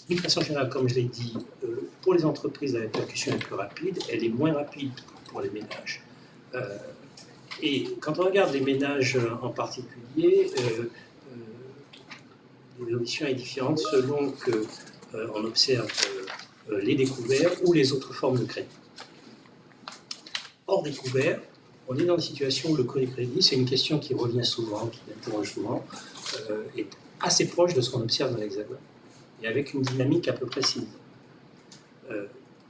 D'une façon générale, comme je l'ai dit, pour les entreprises, la répercussion est plus rapide, elle est moins rapide pour les ménages. Et quand on regarde les ménages en particulier, l'évolution est différente selon qu'on observe les découverts ou les autres formes de crédit. Hors découvert, on est dans une situation où le coût du crédit, c'est une question qui revient souvent, qui interroge souvent, est assez proche de ce qu'on observe dans l'Hexagone, et avec une dynamique à peu près similaire.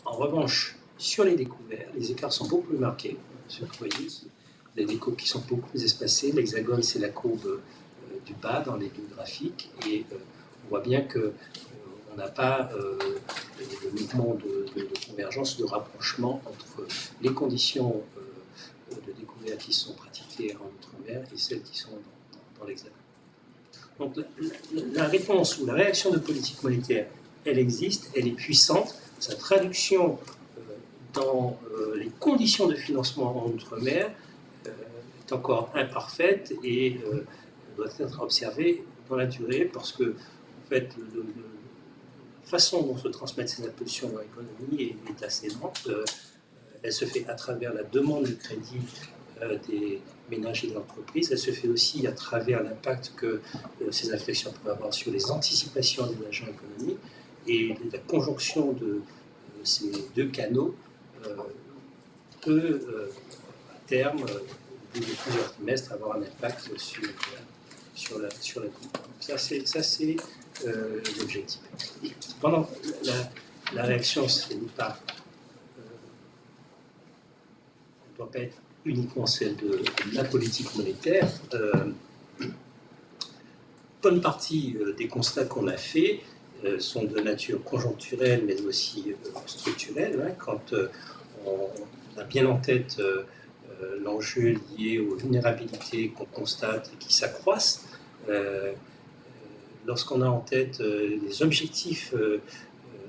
En revanche, sur les découverts, les écarts sont beaucoup plus marqués. Vous voyez, des courbes qui sont beaucoup plus espacées. L'Hexagone, c'est la courbe du bas dans les deux graphiques, et on voit bien qu'on n'a pas le mouvement de convergence, de rapprochement entre les conditions de découverte qui sont pratiquées en Outre-mer et celles qui sont dans l'Hexagone. Donc la réponse ou la réaction de politique monétaire, elle existe, elle est puissante. Sa traduction dans les conditions de financement en Outre-mer est encore imparfaite et doit être observée dans la durée parce que, en fait, la façon dont se transmettent ces impulsions dans l'économie est assez lente. Elle se fait à travers la demande de crédit des ménages et des entreprises. Elle se fait aussi à travers l'impact que ces inflexions peuvent avoir sur les anticipations des agents économiques, et la conjonction de ces deux canaux peut, à terme, au bout de plusieurs trimestres, avoir un impact sur la Ça, c'est l'objectif. Cependant, la réaction, ce n'est pas, ne doit pas être uniquement celle de la politique monétaire. Bonne partie des constats qu'on a faits sont de nature conjoncturelle, mais aussi structurelle. Hein, quand on a bien en tête l'enjeu lié aux vulnérabilités qu'on constate et qui s'accroissent, lorsqu'on a en tête les objectifs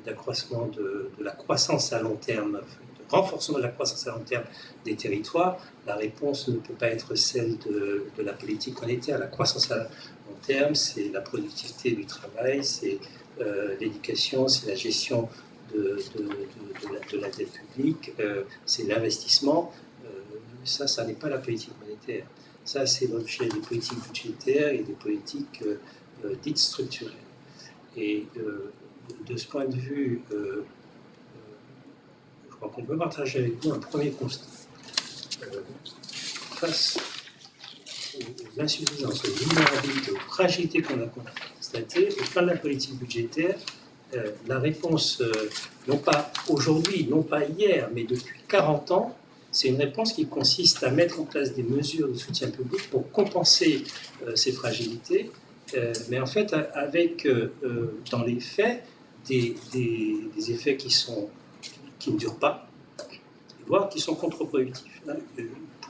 d'accroissement de la croissance à long terme, de renforcement de la croissance à long terme des territoires, la réponse ne peut pas être celle de la politique monétaire. La croissance à long terme, c'est la productivité du travail, c'est l'éducation, c'est la gestion de la dette publique, c'est l'investissement. Ça n'est pas la politique monétaire. Ça, c'est l'objet des politiques budgétaires et des politiques dites structurelles. Et de ce point de vue, je crois qu'on peut partager avec vous un premier constat. Face aux insuffisances, aux vulnérabilités, aux fragilités qu'on a constatées, au plan de la politique budgétaire, la réponse, non pas aujourd'hui, non pas hier, mais depuis 40 ans, c'est une réponse qui consiste à mettre en place des mesures de soutien public pour compenser ces fragilités, mais en fait avec, dans les faits, des effets qui ne durent pas, voire qui sont contre-productifs.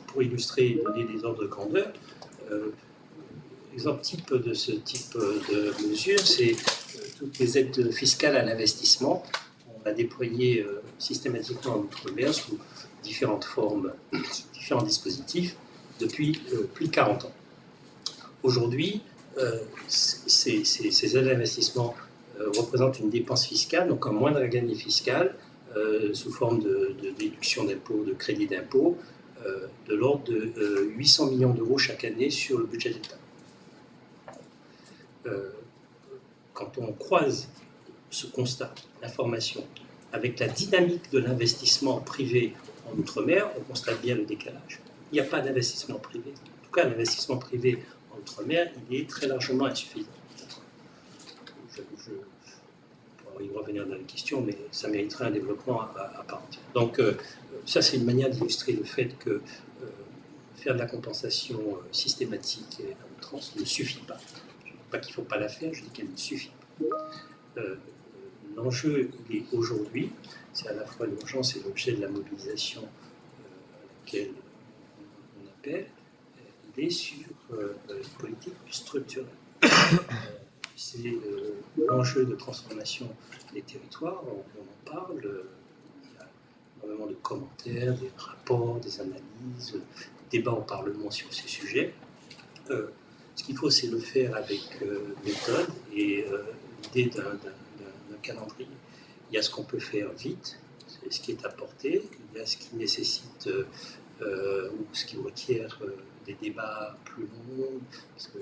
Pour illustrer et donner des ordres de grandeur, l'exemple type de ce type de mesure, c'est toutes les aides fiscales à l'investissement. On a déployé systématiquement en Outre-mer sous différentes formes, différents dispositifs, depuis plus de 40 ans. Aujourd'hui, ces aides à l'investissement représentent une dépense fiscale, donc un moindre gagné fiscal, sous forme de déduction d'impôts, de crédit d'impôt, de l'ordre de 800 millions d'euros chaque année sur le budget de l'État. Quand on croise ce constat, l'information, avec la dynamique de l'investissement privé en Outre-mer, on constate bien le décalage. Il n'y a pas d'investissement privé. En tout cas, l'investissement privé en Outre-mer, il est très largement insuffisant. On va y revenir dans les questions, mais ça mériterait un développement à part entière. Donc, ça, c'est une manière d'illustrer le fait que faire de la compensation systématique et à outrance ne suffit pas. Je ne dis pas qu'il ne faut pas la faire, je dis qu'elle ne suffit pas. L'enjeu, il est aujourd'hui, c'est à la fois l'urgence et l'objet de la mobilisation à laquelle on appelle, il est sur une politique structurelle. C'est l'enjeu de transformation des territoires, on en parle, il y a énormément de commentaires, des rapports, des analyses, des débats au Parlement sur ces sujets. Ce qu'il faut, c'est le faire avec méthode et l'idée d'un calendrier. Il y a ce qu'on peut faire vite, c'est ce qui est apporté, il y a ce qui nécessite ou ce qui requiert des débats plus longs, parce que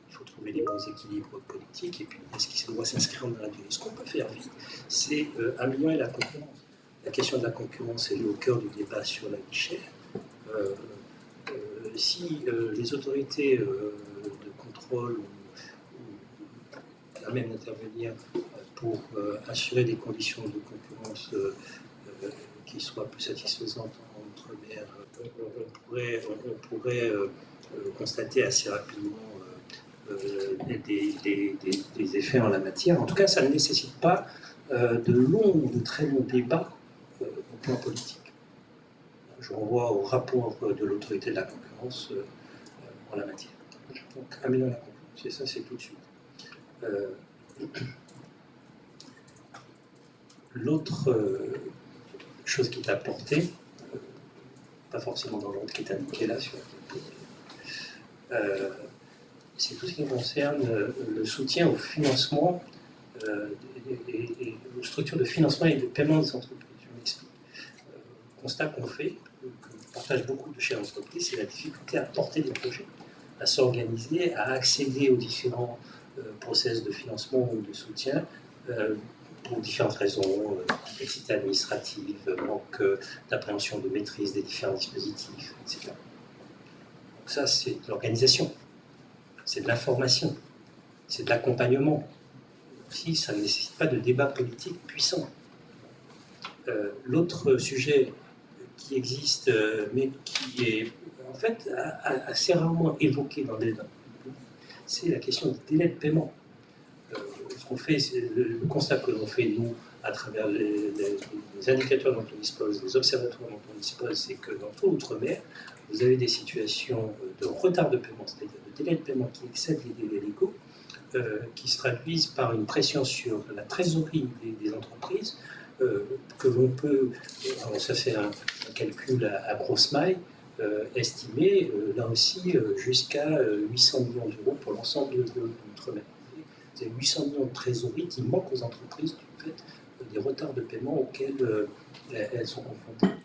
il faut trouver les bons équilibres politiques, et puis est-ce qui doit s'inscrire dans la durée. Ce qu'on peut faire vite, c'est améliorer la concurrence. La question de la concurrence est au cœur du débat sur la vie chère. Si les autorités de contrôle ou même d'intervenir pour assurer des conditions de concurrence qui soient plus satisfaisantes en Outre-mer, on pourrait constater assez rapidement des effets en la matière. En tout cas, ça ne nécessite pas de longs ou de très longs débats au plan politique. Je renvoie au rapport de l'autorité de la concurrence en la matière. Donc, améliorer la concurrence, et ça, c'est tout de suite. L'autre chose qui est apportée, pas forcément dans l'ordre qui est indiqué là sur la c'est tout ce qui concerne le soutien au financement et aux structures de financement et de paiement des entreprises. Je m'explique. Le constat qu'on fait, partagent beaucoup de chefs d'entreprise, c'est la difficulté à porter des projets, à s'organiser, à accéder aux différents process de financement ou de soutien pour différentes raisons, complexité administrative, manque d'appréhension de maîtrise des différents dispositifs, etc. Donc ça, c'est de l'organisation, c'est de l'information, c'est de l'accompagnement. Aussi, ça ne nécessite pas de débat politique puissant. L'autre sujet qui existe, mais qui est en fait assez rarement évoqué dans des débats, c'est la question du délai de paiement. Ce qu'on fait, le constat que l'on fait, nous, à travers les indicateurs dont on dispose, les observatoires dont on dispose, c'est que dans tout l'outre-mer, vous avez des situations de retard de paiement, c'est-à-dire de délai de paiement qui excèdent les délais légaux, qui se traduisent par une pression sur la trésorerie des entreprises, que l'on peut, alors ça c'est un calcul à grosse maille, estimer là aussi jusqu'à 800 millions d'euros pour l'ensemble de l'outre-mer. C'est 800 millions de trésorerie qui manquent aux entreprises du fait des retards de paiement auxquels elles sont confrontées.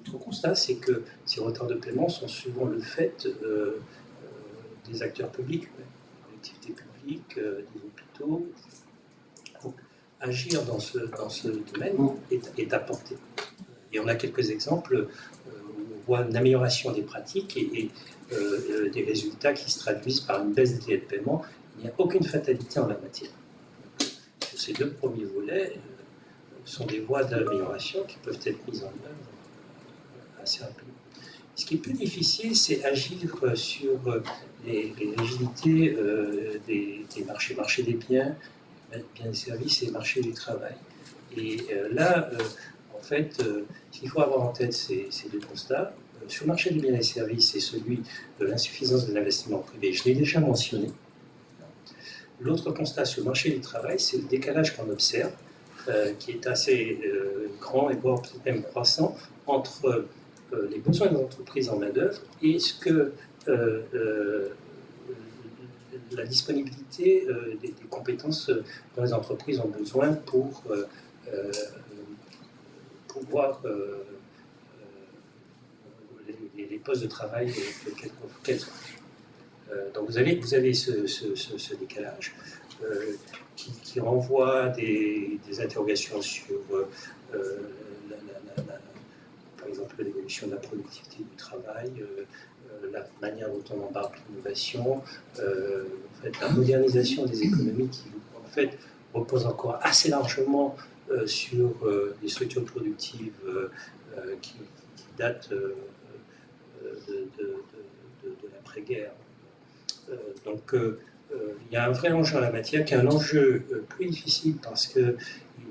L'autre constat, c'est que ces retards de paiement sont souvent le fait des acteurs publics, des collectivités publiques, des hôpitaux. Donc, agir dans ce domaine est à porter. Et on a quelques exemples où on voit une amélioration des pratiques et des résultats qui se traduisent par une baisse des délais de paiement. Il n'y a aucune fatalité en la matière. Donc, ces deux premiers volets sont des voies d'amélioration qui peuvent être mises en œuvre assez rapidement. Ce qui est plus difficile, c'est agir sur les rigidités des marchés des biens des services et marchés du travail. Et là, en fait, ce qu'il faut avoir en tête, c'est deux constats. Sur le marché des biens et services, c'est celui de l'insuffisance de l'investissement privé. Je l'ai déjà mentionné. L'autre constat sur le marché du travail, c'est le décalage qu'on observe, qui est assez grand et voire peut-être même croissant entre les besoins des entreprises en main-d'œuvre et ce que la disponibilité des compétences dont les entreprises ont besoin pour pouvoir les postes de travail qu'elles ont. Donc vous avez ce décalage qui renvoie à des interrogations sur par exemple l'évolution de la productivité du travail, la manière dont on embarque l'innovation, en fait, la modernisation des économies qui en fait repose encore assez largement sur des structures productives qui datent de l'après-guerre. Donc il y a un vrai enjeu en la matière, qui est un enjeu plus difficile parce qu'il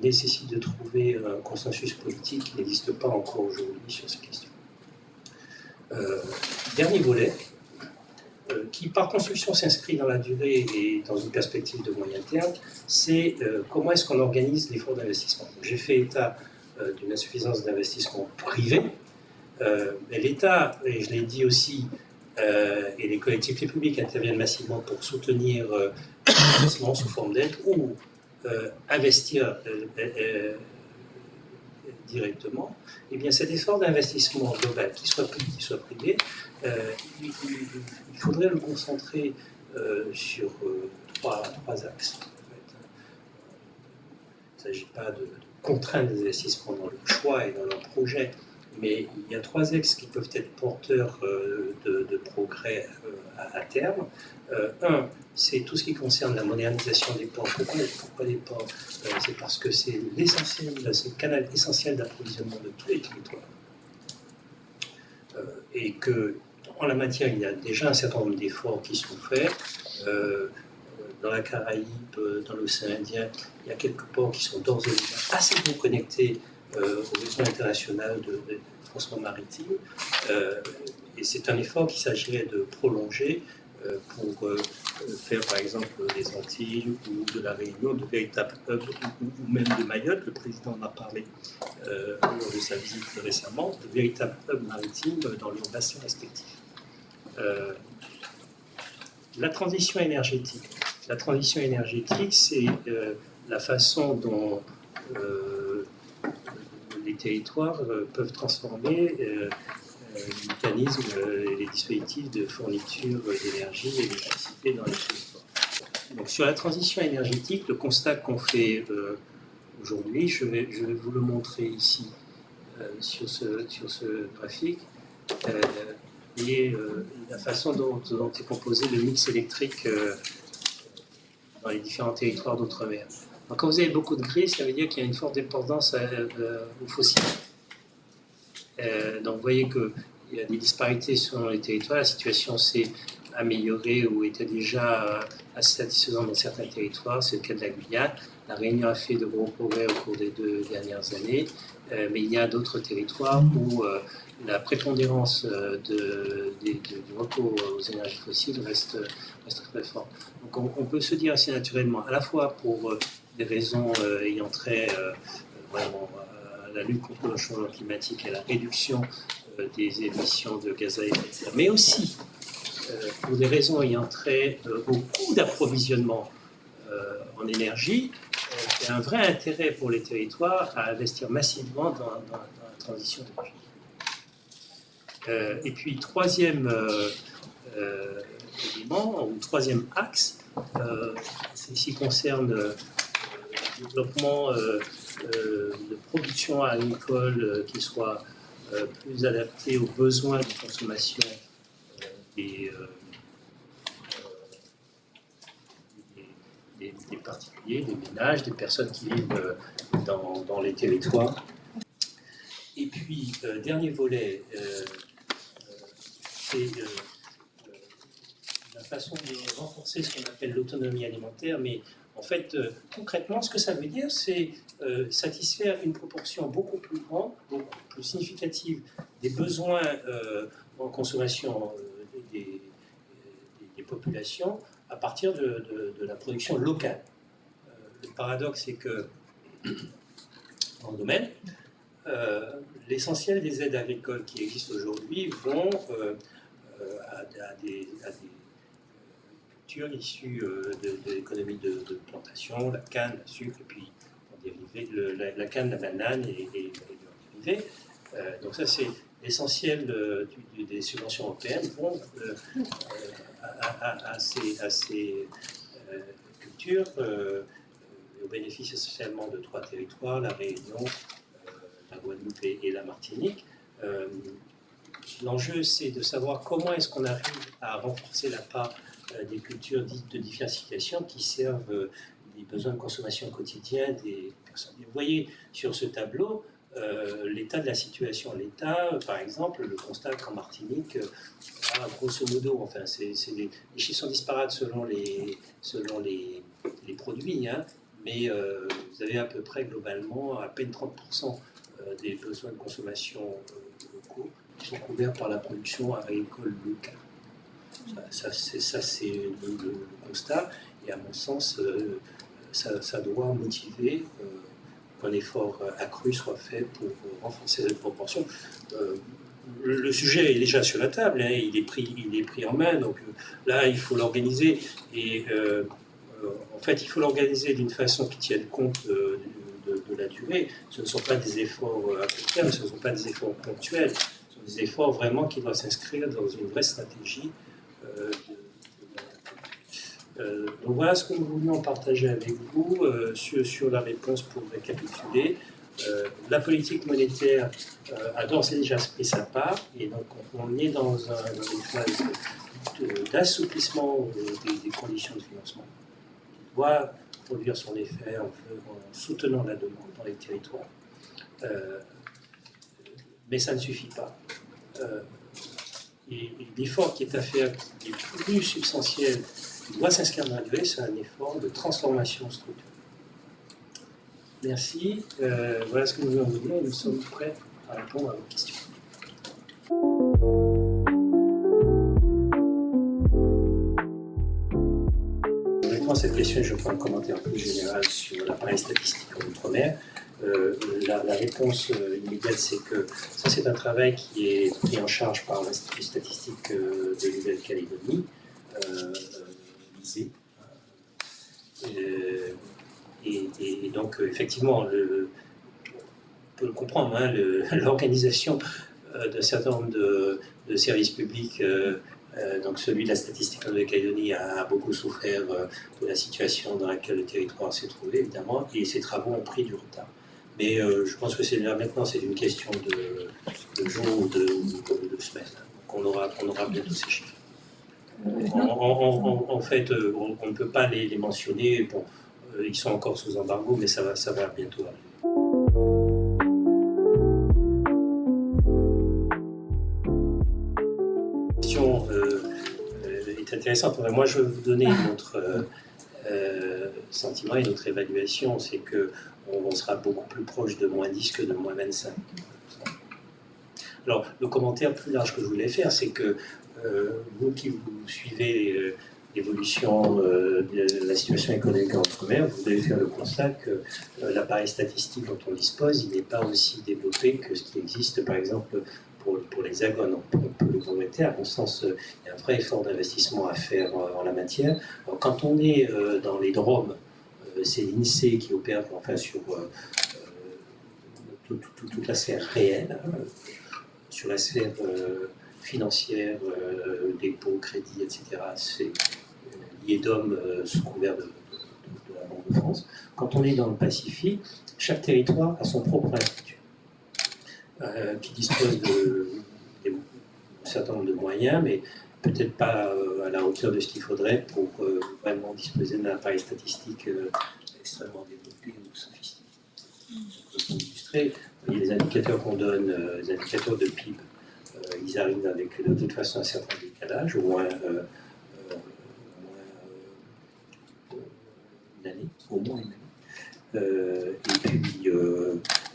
nécessite de trouver un consensus politique qui n'existe pas encore aujourd'hui sur ces questions. Dernier volet, qui par construction s'inscrit dans la durée et dans une perspective de moyen terme, c'est comment est-ce qu'on organise l'effort d'investissement. J'ai fait état d'une insuffisance d'investissement privé, mais l'État, et je l'ai dit aussi, et les collectivités publiques interviennent massivement pour soutenir l'investissement sous forme d'aide ou investir directement. Eh bien, cet effort d'investissement global, qu'il soit public, qu'il soit privé, il faudrait le concentrer sur trois axes. Il ne s'agit pas de contraindre les investissements dans leur choix et dans leur projet, mais il y a trois axes qui peuvent être porteurs de progrès à terme. Un, c'est tout ce qui concerne la modernisation des ports. Pourquoi les ports? C'est parce que c'est l'essentiel, c'est le canal essentiel d'approvisionnement de tous les territoires. Et que, en la matière, il y a déjà un certain nombre d'efforts qui sont faits. Dans la Caraïbe, dans l'océan Indien, il y a quelques ports qui sont d'ores et déjà assez bien connectés au réseau international de transport maritime. Et c'est un effort qu'il s'agirait de prolonger pour faire par exemple des Antilles ou de la Réunion, de véritables hubs, ou même de Mayotte. Le président en a parlé lors de sa visite récemment, de véritables hubs maritimes dans leurs bassins respectifs. La transition énergétique. La transition énergétique, c'est la façon dont les territoires peuvent transformer les mécanismes et les dispositifs de fourniture d'énergie et d'électricité dans les territoires. Donc, sur la transition énergétique, le constat qu'on fait aujourd'hui, je vais vous le montrer ici sur ce graphique, et la façon dont est composé le mix électrique dans les différents territoires d'outre-mer. Quand vous avez beaucoup de gris, ça veut dire qu'il y a une forte dépendance aux fossiles. Donc vous voyez qu'il y a des disparités selon les territoires. La situation s'est améliorée ou était déjà assez satisfaisante dans certains territoires. C'est le cas de la Guyane. La Réunion a fait de gros progrès au cours des 2 dernières années, mais il y a d'autres territoires où la prépondérance du recours aux énergies fossiles reste très forte. Donc on peut se dire assez naturellement, à la fois pour des raisons ayant trait vraiment à la lutte contre le changement climatique et à la réduction des émissions de gaz à effet de serre, mais aussi pour des raisons ayant trait au coût d'approvisionnement en énergie, il y a un vrai intérêt pour les territoires à investir massivement dans la transition énergétique. Et puis, troisième élément, ou troisième axe, ceci concerne le développement de production agricole qui soit plus adaptée aux besoins de consommation des particuliers, des ménages, des personnes qui vivent dans les territoires. Et puis, dernier volet, c'est la façon de renforcer ce qu'on appelle l'autonomie alimentaire, mais en fait, concrètement, ce que ça veut dire, c'est satisfaire une proportion beaucoup plus grande, beaucoup plus significative des besoins en consommation des populations à partir de la production locale. Le paradoxe, c'est que dans le domaine, l'essentiel des aides agricoles qui existent aujourd'hui vont à des cultures issues de l'économie de plantation, la canne, le sucre, et puis en dérivé, la canne, la banane et leurs dérivés. Donc ça, c'est l'essentiel des subventions européennes vont à ces cultures au bénéfice essentiellement de 3 territoires, la Réunion, la Guadeloupe et la Martinique. L'enjeu, c'est de savoir comment est-ce qu'on arrive à renforcer la part des cultures dites de diversification qui servent les besoins de consommation quotidien des personnes. Et vous voyez sur ce tableau l'état de la situation. L'État, par exemple, le constat qu'en Martinique, grosso modo, enfin, les chiffres sont disparates selon les produits, hein, mais vous avez à peu près globalement à peine 30% des besoins de consommation locaux qui sont couverts par la production agricole locale. Ça c'est le constat, et à mon sens, ça doit motiver qu'un effort accru soit fait pour renforcer cette proportion. Le sujet est déjà sur la table, hein, il est pris en main, donc là il faut l'organiser, et en fait il faut l'organiser d'une façon qui tienne compte de la durée. Ce ne sont pas des efforts à court terme, ce ne sont pas des efforts ponctuels, ce sont des efforts vraiment qui doivent s'inscrire dans une vraie stratégie. Donc voilà ce que nous voulions partager avec vous sur la réponse pour récapituler. La politique monétaire a d'ores et déjà pris sa part, et donc on est dans une phase d'assouplissement des conditions de financement qui doit produire son effet en soutenant la demande dans les territoires. Mais ça ne suffit pas. Et l'effort qui est à faire, qui est plus substantiel, qui doit s'inscrire dans la durée, c'est un effort de transformation structurelle. Merci. Voilà ce que nous voulons vous dire, et nous sommes prêts à répondre à vos questions. Honnêtement, cette question, je ferai un commentaire plus général sur l'appareil statistique en Outre-mer. La réponse immédiate, c'est que ça, c'est un travail qui est pris en charge par l'Institut statistique de Nouvelle-Calédonie, l'ISEE. Et donc, effectivement, peut le comprendre, hein, l'organisation d'un certain nombre de services publics, donc celui de la statistique en Nouvelle-Calédonie a beaucoup souffert de la situation dans laquelle le territoire s'est trouvé, évidemment, et ces travaux ont pris du retard. Mais je pense que maintenant, c'est une question de jours ou de semaines. Donc on aura bientôt ces chiffres. En fait, on ne peut pas les mentionner. Bon, ils sont encore sous embargo, mais ça va bientôt arriver. La question est intéressante. Moi, je vais vous donner notre sentiment et notre évaluation. C'est qu'on sera beaucoup plus proche de moins 10 que de moins 25. Alors, le commentaire plus large que je voulais faire, c'est que vous qui vous suivez l'évolution de la situation économique en Outre-mer, vous devez faire le constat que l'appareil statistique dont on dispose, il n'est pas aussi développé que ce qui existe, par exemple, pour l'Hexagone. On peut le commenter. À mon sens, il y a un vrai effort d'investissement à faire en la matière. Alors, quand on est dans les DROM, c'est l'INSEE qui opère sur toute la sphère réelle, hein, sur la sphère financière, dépôt, crédit, etc. C'est l'IEDOM sous couvert de la Banque de France. Quand on est dans le Pacifique, chaque territoire a son propre institut qui dispose d'un certain nombre de moyens, mais peut-être pas à la hauteur de ce qu'il faudrait pour vraiment disposer d'un appareil statistique extrêmement développé ou sophistiqué. Pour illustrer, les indicateurs qu'on donne, les indicateurs de PIB, ils arrivent avec de toute façon un certain décalage, au moins une année, et puis,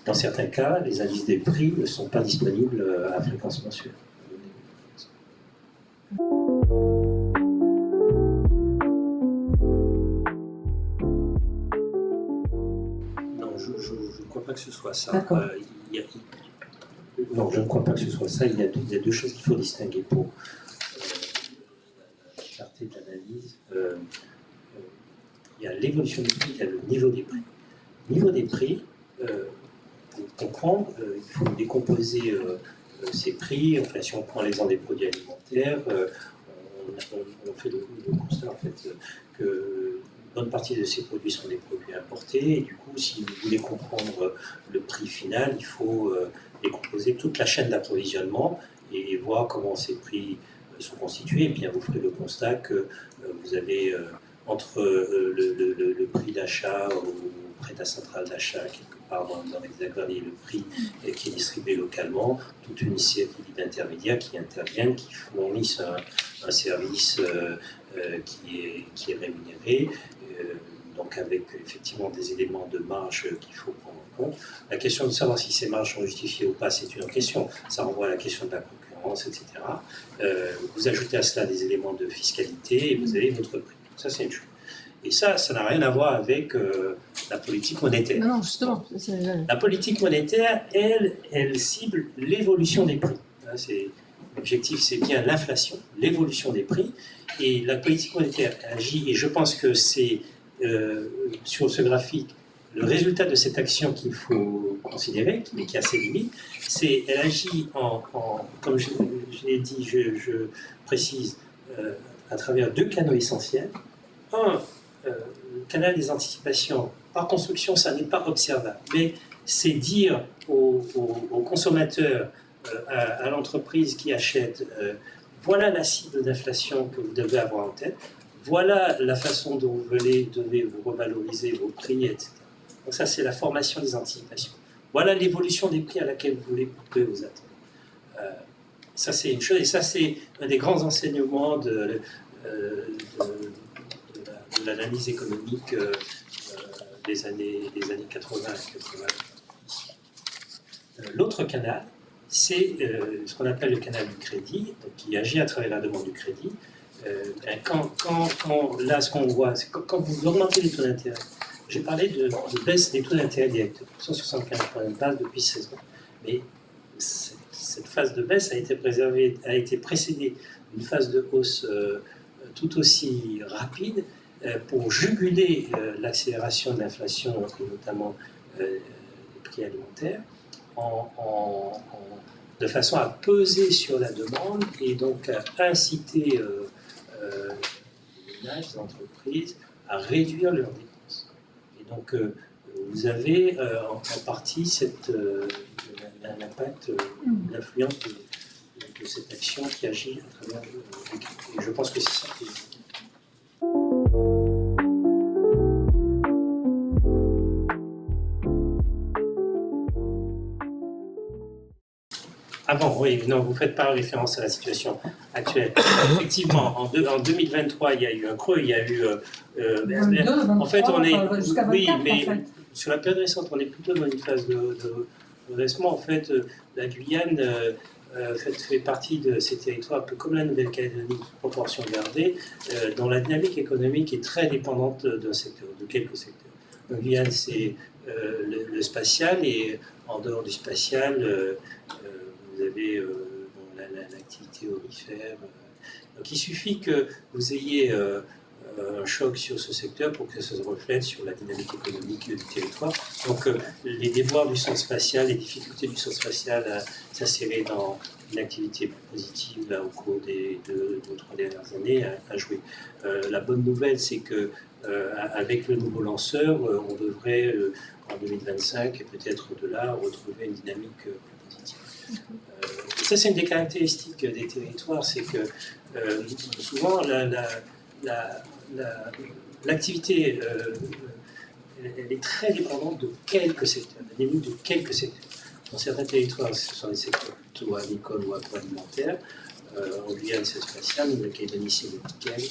dans certains cas, les indices des prix ne sont pas disponibles à fréquence mensuelle. Non, je ne crois pas que ce soit ça. Non, je ne crois pas que ce soit ça. Il y a deux choses qu'il faut distinguer pour la clarté de l'analyse. Il y a l'évolution des prix, il y a le niveau des prix. Le niveau des prix, pour comprendre, il faut décomposer ces prix. Enfin, si on prend l'exemple des produits alimentaires, on fait le constat en fait, que une bonne partie de ces produits sont des produits importés. Et du coup, si vous voulez comprendre le prix final, il faut décomposer toute la chaîne d'approvisionnement et voir comment ces prix sont constitués. Et bien, vous ferez le constat que vous avez entre le prix d'achat auprès de la centrale d'achat, quelque part dans l'Hexagone, et le prix qui est distribué localement, toute une série d'intermédiaires qui interviennent, qui fournissent un service qui est rémunéré, donc avec effectivement des éléments de marge qu'il faut prendre en compte. La question de savoir si ces marges sont justifiées ou pas, c'est une autre question. Ça renvoie à la question de la concurrence, etc. Vous ajoutez à cela des éléments de fiscalité et vous avez votre prix. Ça, c'est une chose. Et ça n'a rien à voir avec la politique monétaire. Non, justement. La politique monétaire, elle cible l'évolution des prix. L'objectif, c'est bien l'inflation, l'évolution des prix. Et la politique monétaire agit, et je pense que c'est sur ce graphique, le résultat de cette action qu'il faut considérer, mais qui a ses limites, c'est elle agit comme je l'ai dit, je précise, à travers deux canaux essentiels. Un, le canal des anticipations. Par construction, ça n'est pas observable, mais c'est dire aux consommateurs, à l'entreprise qui achète, voilà la cible d'inflation que vous devez avoir en tête, voilà la façon dont vous devez vous revaloriser vos prix, etc. Donc ça, c'est la formation des anticipations. Voilà l'évolution des prix à laquelle vous pouvez vous attendre. Ça, c'est une chose, et ça, c'est un des grands enseignements de l'analyse économique des années 80 et 90. L'autre canal, c'est ce qu'on appelle le canal du crédit, donc qui agit à travers la demande du crédit. Là, ce qu'on voit, c'est quand vous augmentez les taux d'intérêt. J'ai parlé de baisse des taux d'intérêt directs, 175 points de base depuis 16 ans. Mais cette phase de baisse a été précédée d'une phase de hausse tout aussi rapide pour juguler l'accélération de l'inflation, et notamment des prix alimentaires. de façon à peser sur la demande et donc à inciter les ménages, les entreprises à réduire leurs dépenses. Et donc vous avez en partie l'impact, l'influence de cette action qui agit à travers le climat. Et je pense que c'est ça qui est... Avant, oui, non, vous ne faites pas référence à la situation actuelle. Effectivement, en 2023, il y a eu un creux, il y a eu... 22, 23, en fait, on est... jusqu'à 24, oui, mais en fait. sur la période récente, on est plutôt dans une phase de redressement. En fait, la Guyane fait partie de ces territoires, un peu comme la Nouvelle-Calédonie, proportion gardée, dont la dynamique économique est très dépendante d'un secteur, de quelques secteurs. La Guyane, c'est le spatial, et en dehors du spatial, vous avez l'activité aurifère. Donc il suffit que vous ayez un choc sur ce secteur pour que ça se reflète sur la dynamique économique du territoire. Donc les déboires du centre spatial, les difficultés du centre spatial à s'insérer dans une activité plus positive là, au cours des 2-3 dernières années a joué. La bonne nouvelle, c'est que avec le nouveau lanceur, on devrait en 2025 et peut-être au-delà retrouver une dynamique plus positive. Ça, c'est une des caractéristiques des territoires, c'est que souvent l'activité elle est très dépendante de quelques secteurs, la dynamique de quelques secteurs. Dans certains territoires, ce sont des secteurs plutôt agricoles ou agroalimentaires. En Guyane, c'est spatial, en Nouvelle-Calédonie, c'est le nickel.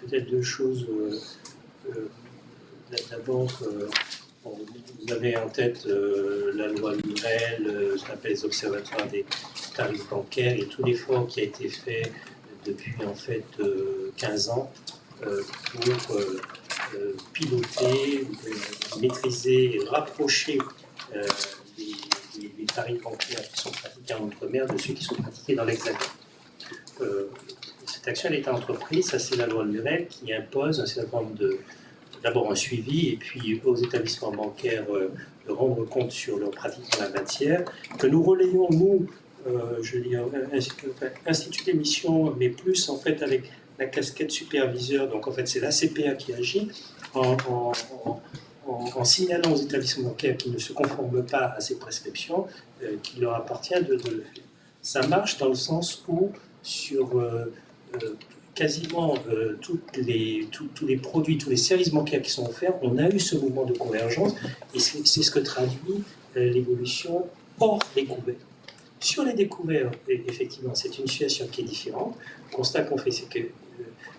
Peut-être deux choses. D'abord, vous avez en tête la loi Lurel, ce qu'on appelle les observatoires des tarifs bancaires et tout l'effort qui a été fait depuis en fait 15 ans pour piloter, maîtriser et rapprocher les tarifs bancaires qui sont pratiqués en Outre-mer de ceux qui sont pratiqués dans l'Hexagone. Cette action est entreprise, ça c'est la loi Lurel qui impose un certain nombre d'abord un suivi et puis aux établissements bancaires de rendre compte sur leurs pratiques en la matière, que nous relayons nous, je veux dire, institut d'émission, mais plus en fait avec la casquette superviseur, donc en fait c'est l'ACPA qui agit en signalant aux établissements bancaires qui ne se conforment pas à ces prescriptions, qu'il leur appartient de le faire. Ça marche dans le sens où sur quasiment tous les produits, tous les services bancaires qui sont offerts, on a eu ce mouvement de convergence et c'est ce que traduit l'évolution hors découvert. Sur les découvertes, effectivement, c'est une situation qui est différente. Le constat qu'on fait, c'est que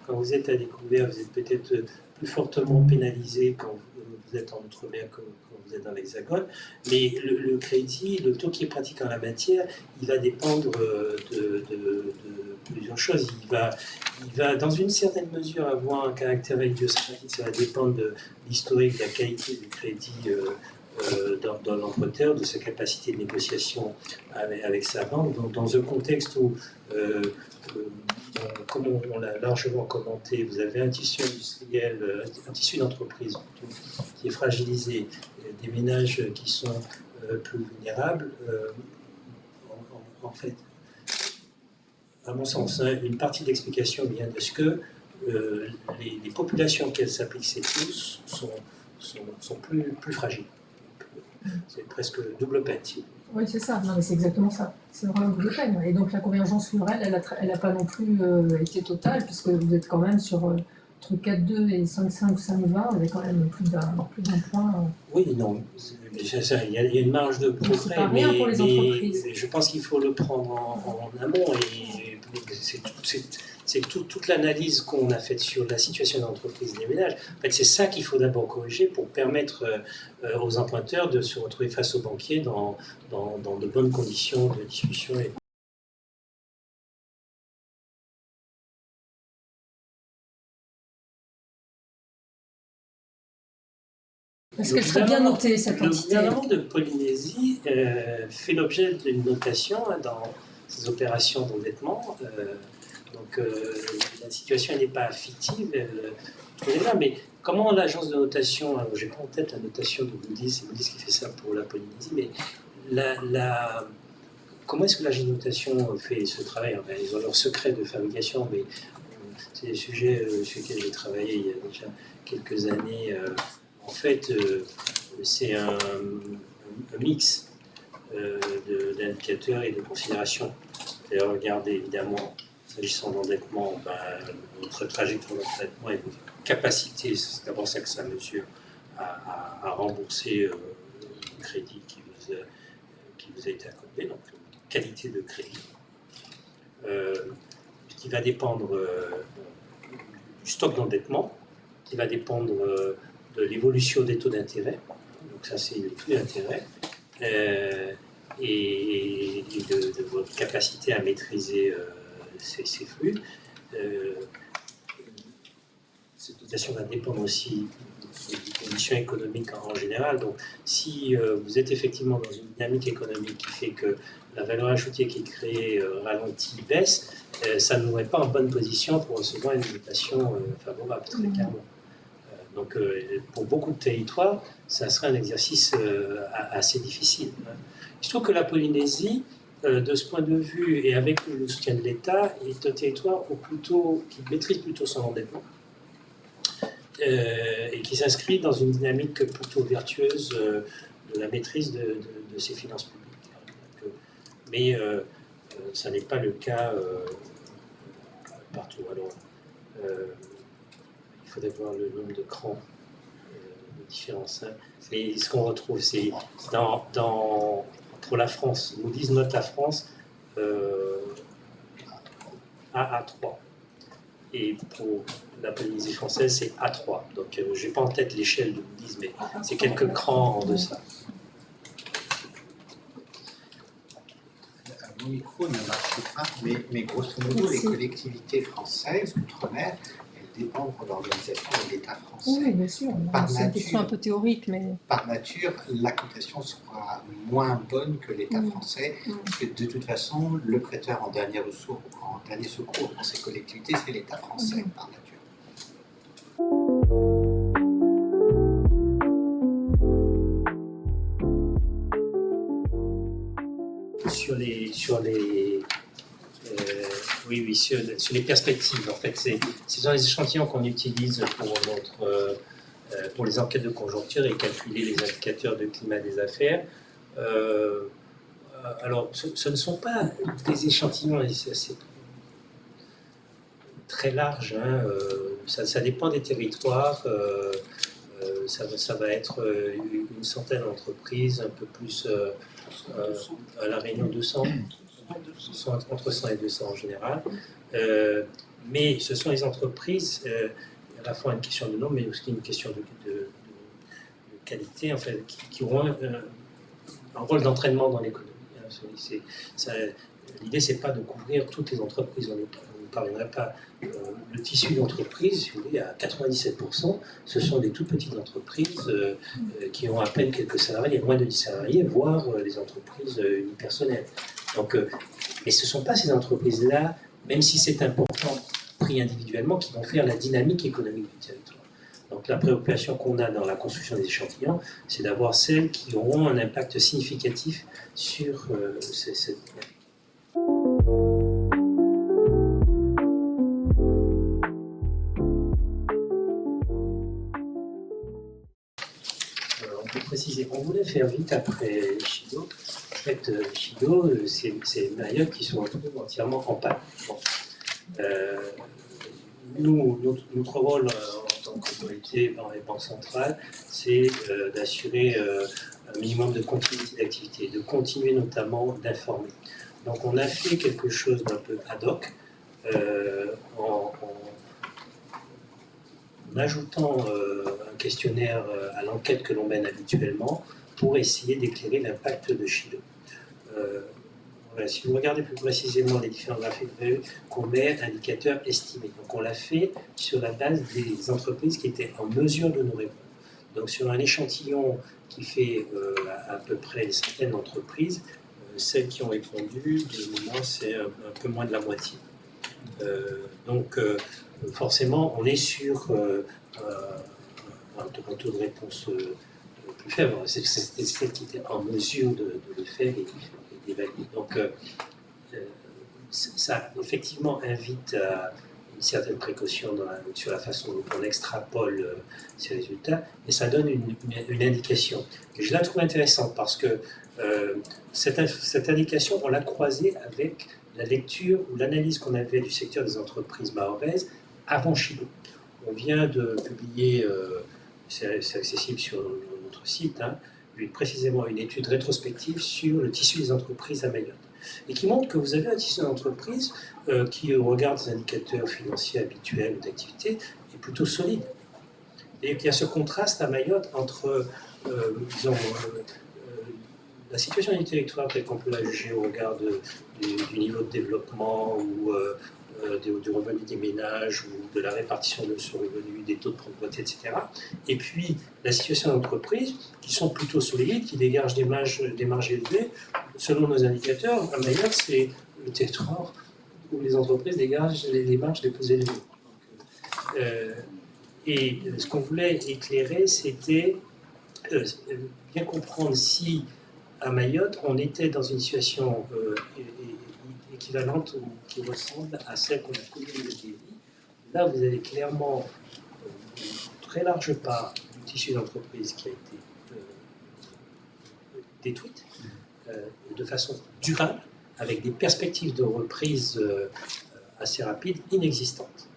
quand vous êtes à découvert, vous êtes peut-être plus fortement pénalisé quand vous êtes en Outre-mer que quand vous êtes dans l'Hexagone, mais le crédit, le taux qui est pratiqué en la matière, il va dépendre de plusieurs choses. Il va dans une certaine mesure avoir un caractère idiosyncratique, ça va dépendre de l'historique, de la qualité du crédit dans l'emprunteur, de sa capacité de négociation avec sa banque, dans un contexte où, comme on l'a largement commenté, vous avez un tissu industriel, un tissu d'entreprise qui est fragilisé, des ménages qui sont plus vulnérables. En fait, à mon sens, une partie de l'explication vient de ce que les populations auxquelles s'appliquent ces tous sont plus fragiles. C'est presque double peine. Oui, c'est ça. Non, mais c'est exactement ça. C'est vraiment double peine. Et donc la convergence Lurel, elle n'a pas non plus été totale, puisque vous êtes quand même sur entre 4,2 et 5,5 ou 5,20, vous avez quand même plus d'un point. Oui, non, il y a une marge de progrès, pas rien pour les entreprises. Je pense qu'il faut le prendre en amont et c'est toute l'analyse qu'on a faite sur la situation d'entreprise des ménages. En fait, c'est ça qu'il faut d'abord corriger pour permettre aux emprunteurs de se retrouver face aux banquiers dans de bonnes conditions de discussion. Est-ce qu'elle serait bien notée, cette entité? Le gouvernement de Polynésie fait l'objet d'une notation dans ces opérations d'endettement. Donc la situation n'est pas fictive, elle est là, mais comment l'agence de notation, alors j'ai pas en tête la notation de Moody's, c'est Moody's qui fait ça pour la Polynésie, mais comment est-ce que l'agence de notation fait ce travail? Enfin, ils ont leur secret de fabrication, mais c'est des sujets sur lesquels j'ai travaillé il y a déjà quelques années. En fait, c'est un mix d'indicateurs et de considérations. D'ailleurs, regardez évidemment, s'agissant d'endettement, notre trajectoire d'endettement et votre capacité, c'est d'abord ça que ça mesure, à rembourser le crédit qui vous a été accordé, donc qualité de crédit, qui va dépendre du stock d'endettement, qui va dépendre de l'évolution des taux d'intérêt, donc ça c'est le taux d'intérêt, et de votre capacité à maîtriser ces flux. Cette notation va dépendre aussi des conditions économiques en général. Donc, si vous êtes effectivement dans une dynamique économique qui fait que la valeur ajoutée qui est créée ralentit, baisse, ça ne nous met pas en bonne position pour recevoir une notation favorable, très clairement. Donc, pour beaucoup de territoires, ça serait un exercice assez difficile. Il se trouve que la Polynésie, de ce point de vue, et avec le soutien de l'État, est un territoire qui maîtrise plutôt son endettement et qui s'inscrit dans une dynamique plutôt vertueuse de la maîtrise de ses finances publiques. Mais ça n'est pas le cas partout. Alors, il faudrait voir le nombre de crans de différents seins. Mais ce qu'on retrouve, c'est pour la France, Moody's note la France à A3. Et pour la Polynésie française, c'est A3. Donc, je n'ai pas en tête l'échelle de Moody's, mais c'est quelques crans en deçà. Mon micro ne marche pas, mais grosso modo, les collectivités françaises, outre-mer, elles dépendent de l'organisation de l'État français. Oui, bien sûr. C'est une question un peu théorique, mais... Par nature, la cotation sera moins bonne que l'État français, parce que de toute façon, le prêteur en dernier secours pour ces collectivités, c'est l'État français, par nature. Sur les perspectives, en fait, c'est dans les échantillons qu'on utilise pour les enquêtes de conjoncture et calculer les indicateurs de climat des affaires. Alors, ce ne sont pas des échantillons, c'est très large, hein, ça dépend des territoires. Ça va être une centaine d'entreprises, un peu plus à La Réunion 200, entre 100 et 200 en général. Mais ce sont les entreprises, à la fois une question de nombre, mais aussi une question de qualité, en fait, qui auront un rôle d'entraînement dans l'économie. L'idée, c'est pas de couvrir toutes les entreprises. On ne parviendrait pas. Le tissu d'entreprise, si vous voulez, à 97%, ce sont des tout petites entreprises qui ont à peine quelques salariés, moins de 10 salariés, voire les entreprises unipersonnelles. Donc, mais ce ne sont pas ces entreprises-là, même si c'est important, pris individuellement, qui vont faire la dynamique économique du territoire. Donc la préoccupation qu'on a dans la construction des échantillons, c'est d'avoir celles qui auront un impact significatif sur cette dynamique. Préciser, on voulait faire vite après Chido. En fait, Chido, c'est Mayotte qui se retrouve entièrement en panne. Bon. Notre rôle en tant qu'autorité dans les banques centrales, c'est d'assurer un minimum de continuité d'activité, de continuer notamment d'informer. Donc on a fait quelque chose d'un peu ad hoc en ajoutant un questionnaire à l'enquête que l'on mène habituellement pour essayer d'éclairer l'impact de Chido. Voilà, si vous regardez plus précisément les différents graphiques, vous verrez qu'on met indicateur estimé. Donc on l'a fait sur la base des entreprises qui étaient en mesure de nous répondre. Donc sur un échantillon qui fait à peu près une centaine d'entreprises, celles qui ont répondu, de mémoire, c'est un peu moins de la moitié. Donc, forcément, on est sur un taux de réponse plus faible. C'est celle qui était en mesure de le faire et d'évaluer. Donc, ça, effectivement, invite à une certaine précaution sur la façon dont on extrapole ces résultats, et ça donne une indication. Et je la trouve intéressante parce que cette indication, on l'a croisée avec la lecture ou l'analyse qu'on avait du secteur des entreprises mahoraises avant Chido. On vient de publier, c'est accessible sur notre site, hein, précisément une étude rétrospective sur le tissu des entreprises à Mayotte, et qui montre que vous avez un tissu d'entreprise qui, au regard des indicateurs financiers habituels d'activité, est plutôt solide. Et qu'il y a ce contraste à Mayotte entre, disons, la situation du territoire telle qu'on peut la juger au regard du niveau de développement ou du revenu des ménages ou de la répartition de ce revenu, des taux de pauvreté, etc. Et puis la situation d'entreprise qui sont plutôt solides, qui dégagent des marges élevées. Selon nos indicateurs, à Mayotte, c'est le territoire où les entreprises dégagent les marges les plus élevées. Et ce qu'on voulait éclairer, c'était bien comprendre si à Mayotte, on était dans une situation équivalente ou qui ressemble à celle qu'on a connue au début. Là, vous avez clairement une très large part du tissu d'entreprise qui a été détruite de façon durable, avec des perspectives de reprise assez rapides, inexistantes.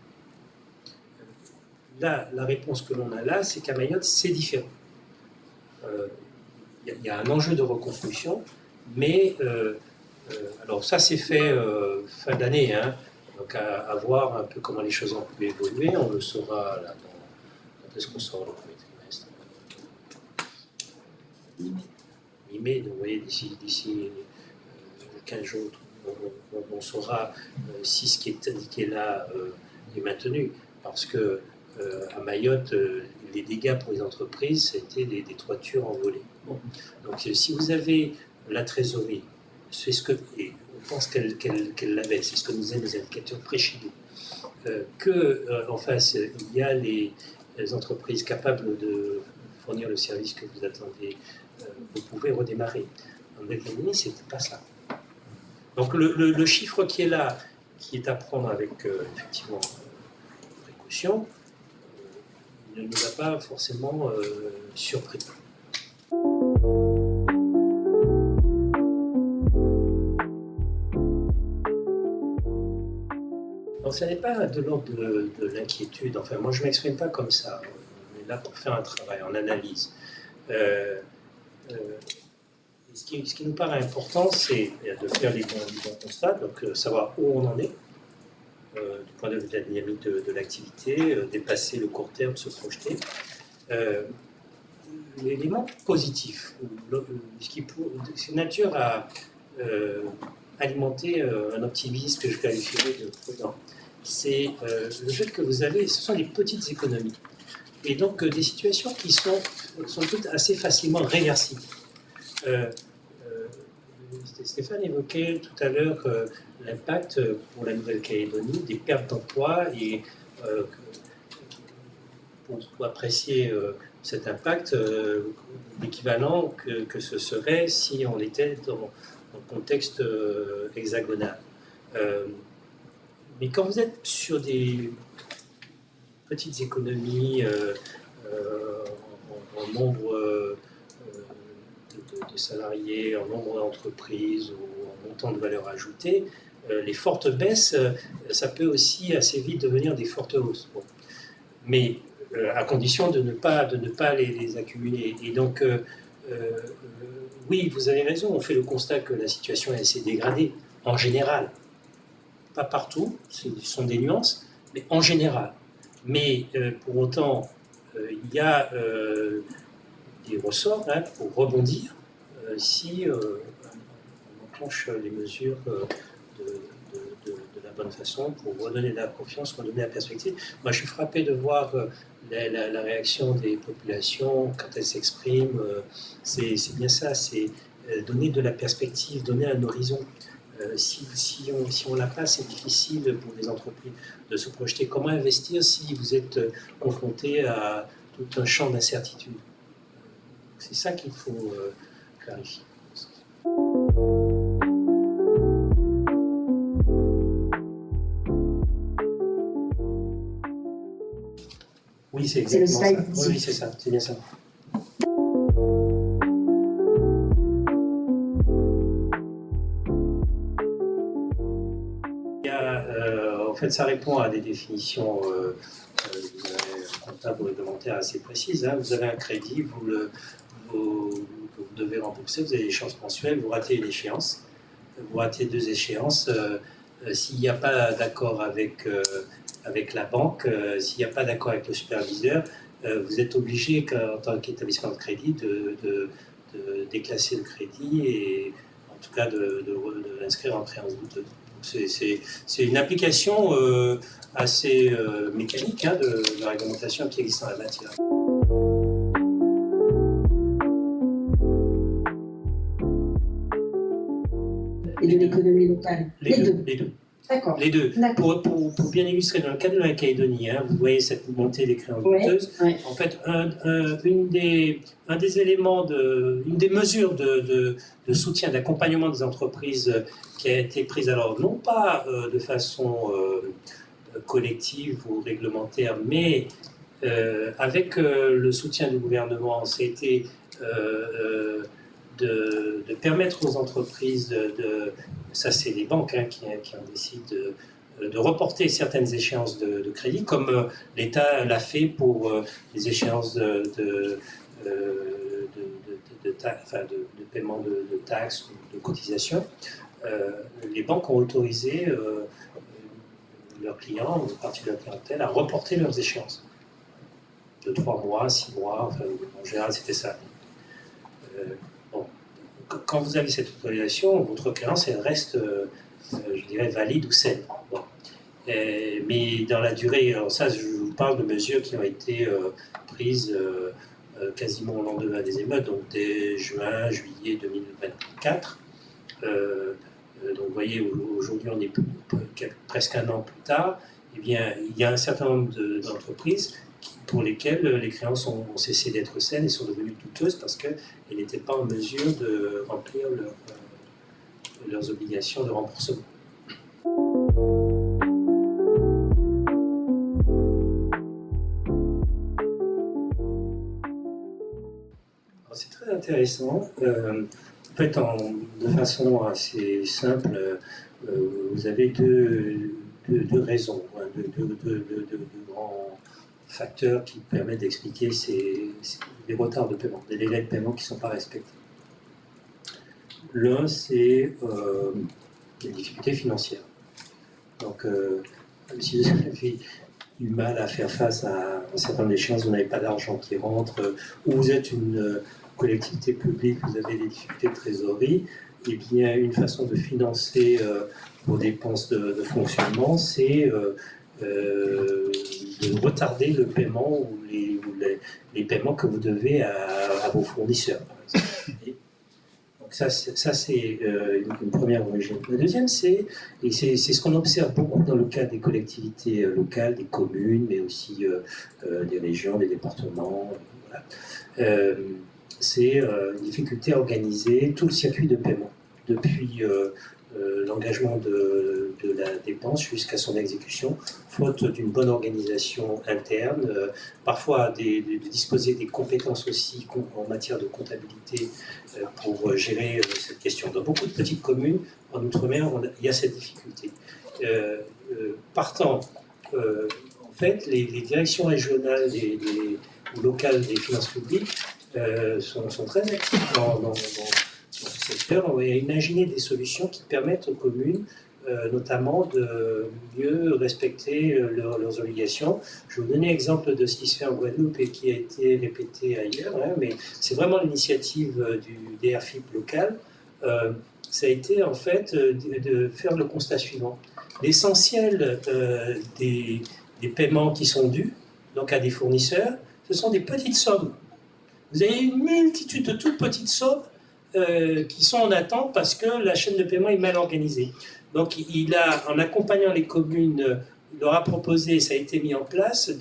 Là, la réponse que l'on a là, c'est qu'à Mayotte, c'est différent. Il y a un enjeu de reconstruction, mais alors ça c'est fait fin d'année, hein, donc à voir un peu comment les choses ont pu évoluer. On le saura là, quand est-ce qu'on sort le premier trimestre, mi-mai, donc vous voyez, d'ici 15 jours, on saura si ce qui est indiqué là est maintenu, parce que à Mayotte, les dégâts pour les entreprises, c'était des toitures envolées. Bon. Donc si vous avez la trésorerie, c'est ce que, et on pense qu'elle l'avait, c'est ce que nous disaient nos indicateurs pré-Chido, qu'en face, il y a les entreprises capables de fournir le service que vous attendez, vous pouvez redémarrer. En économie, ce n'était pas ça. Donc le chiffre qui est là, qui est à prendre avec effectivement précaution, ne nous a pas forcément surpris. Donc, ce n'est pas de l'ordre de l'inquiétude. Enfin, moi, je ne m'exprime pas comme ça. On est là pour faire un travail en analyse. Ce qui nous paraît important, c'est de faire les bons constats, donc savoir où on en est, du point de vue de la dynamique de l'activité, dépasser le court terme, se projeter. L'élément positif, ce qui est nature à alimenter un optimisme que je qualifierais de prudent, c'est le fait que vous avez, ce sont des petites économies, et donc des situations qui sont toutes assez facilement réversibles. Stéphane évoquait tout à l'heure l'impact pour la Nouvelle-Calédonie des pertes d'emplois, et pour apprécier cet impact, l'équivalent que ce serait si on était dans le contexte hexagonal. Mais quand vous êtes sur des petites économies en nombre de salariés, en nombre d'entreprises ou en montant de valeur ajoutée, les fortes baisses, ça peut aussi assez vite devenir des fortes hausses. Bon. Mais à condition de ne pas les accumuler. Et donc, oui, vous avez raison, on fait le constat que la situation s'est dégradée, en général. Pas partout, ce sont des nuances, mais en général. Mais pour autant, il y a des ressorts là, pour rebondir si on enclenche les mesures de la bonne façon pour redonner de la confiance, redonner la perspective. Moi, je suis frappé de voir la réaction des populations quand elles s'expriment. C'est bien ça, c'est donner de la perspective, donner un horizon. Si on l'a pas, c'est difficile pour les entreprises de se projeter. Comment investir si vous êtes confronté à tout un champ d'incertitude? C'est ça qu'il faut clarifier. Oui, c'est exactement ça. Oui, c'est ça, c'est bien ça. En fait, ça répond à des définitions comptables ou réglementaires assez précises. Hein. Vous avez un crédit, vous devez rembourser, vous avez l'échéance mensuelle, vous ratez une échéance, vous ratez 2 échéances. S'il n'y a pas d'accord avec la banque, s'il n'y a pas d'accord avec le superviseur, vous êtes obligé, en tant qu'établissement de crédit, de déclasser le crédit et en tout cas de l'inscrire en créance douteuse. C'est une application assez mécanique hein, de la réglementation qui existe en la matière. Et de l'économie locale. Les deux. D'accord. Les deux. Pour bien illustrer, dans le cas de la Calédonie, hein, vous voyez cette montée des créances douteuses. Ouais. En fait, une des éléments, une des mesures de soutien, d'accompagnement des entreprises qui a été prise, alors non pas de façon collective ou réglementaire, mais avec le soutien du gouvernement, c'était de permettre aux entreprises ça c'est les banques hein, qui en décident de reporter certaines échéances de crédit, comme l'État l'a fait pour les échéances de paiement de taxes ou de cotisations. Les banques ont autorisé leurs clients, une partie de leur clientèle, à reporter leurs échéances de 3 mois, 6 mois, enfin, en général c'était ça. Quand vous avez cette autorisation, votre créance, elle reste, je dirais, valide ou saine. Bon. Mais dans la durée, alors ça, je vous parle de mesures qui ont été prises quasiment au lendemain des émeutes, donc dès juin, juillet 2024. Donc vous voyez, aujourd'hui, on est presque un an plus tard. Eh bien, il y a un certain nombre d'entreprises pour lesquelles les créances ont cessé d'être saines et sont devenues douteuses parce qu'elles n'étaient pas en mesure de remplir leurs obligations de remboursement. C'est très intéressant. En fait, de façon assez simple, vous avez deux raisons, hein, deux grands facteurs qui permettent d'expliquer les retards de paiement, des délais de paiement qui ne sont pas respectés. L'un, c'est les difficultés financières. Donc, si vous avez du mal à faire face à un certain nombre d'échéances, vous n'avez pas d'argent qui rentre, ou vous êtes une collectivité publique, vous avez des difficultés de trésorerie, eh bien, une façon de financer vos dépenses de fonctionnement, c'est de retarder le paiement ou les paiements que vous devez à vos fournisseurs, par exemple. Donc ça c'est une première origine. La deuxième, c'est ce qu'on observe beaucoup dans le cas des collectivités locales, des communes, mais aussi des régions, des départements. Voilà. C'est une difficulté à organiser tout le circuit de paiement, depuis l'engagement de la dépense jusqu'à son exécution, faute d'une bonne organisation interne, parfois de disposer des compétences aussi en matière de comptabilité pour gérer cette question. Dans beaucoup de petites communes, en Outre-mer, il y a cette difficulté. Partant, en fait, les directions régionales ou locales des finances publiques sont très actives dans ce secteur. On va imaginer des solutions qui permettent aux communes notamment de mieux respecter leurs obligations. Je vais vous donner l'exemple de ce qui se fait en Guadeloupe et qui a été répété ailleurs, hein, mais c'est vraiment l'initiative du DRFIP local. Ça a été en fait de faire le constat suivant. L'essentiel des paiements qui sont dus, donc à des fournisseurs, ce sont des petites sommes. Vous avez une multitude de toutes petites sommes qui sont en attente parce que la chaîne de paiement est mal organisée. Donc, en accompagnant les communes, il leur a proposé, ça a été mis en place,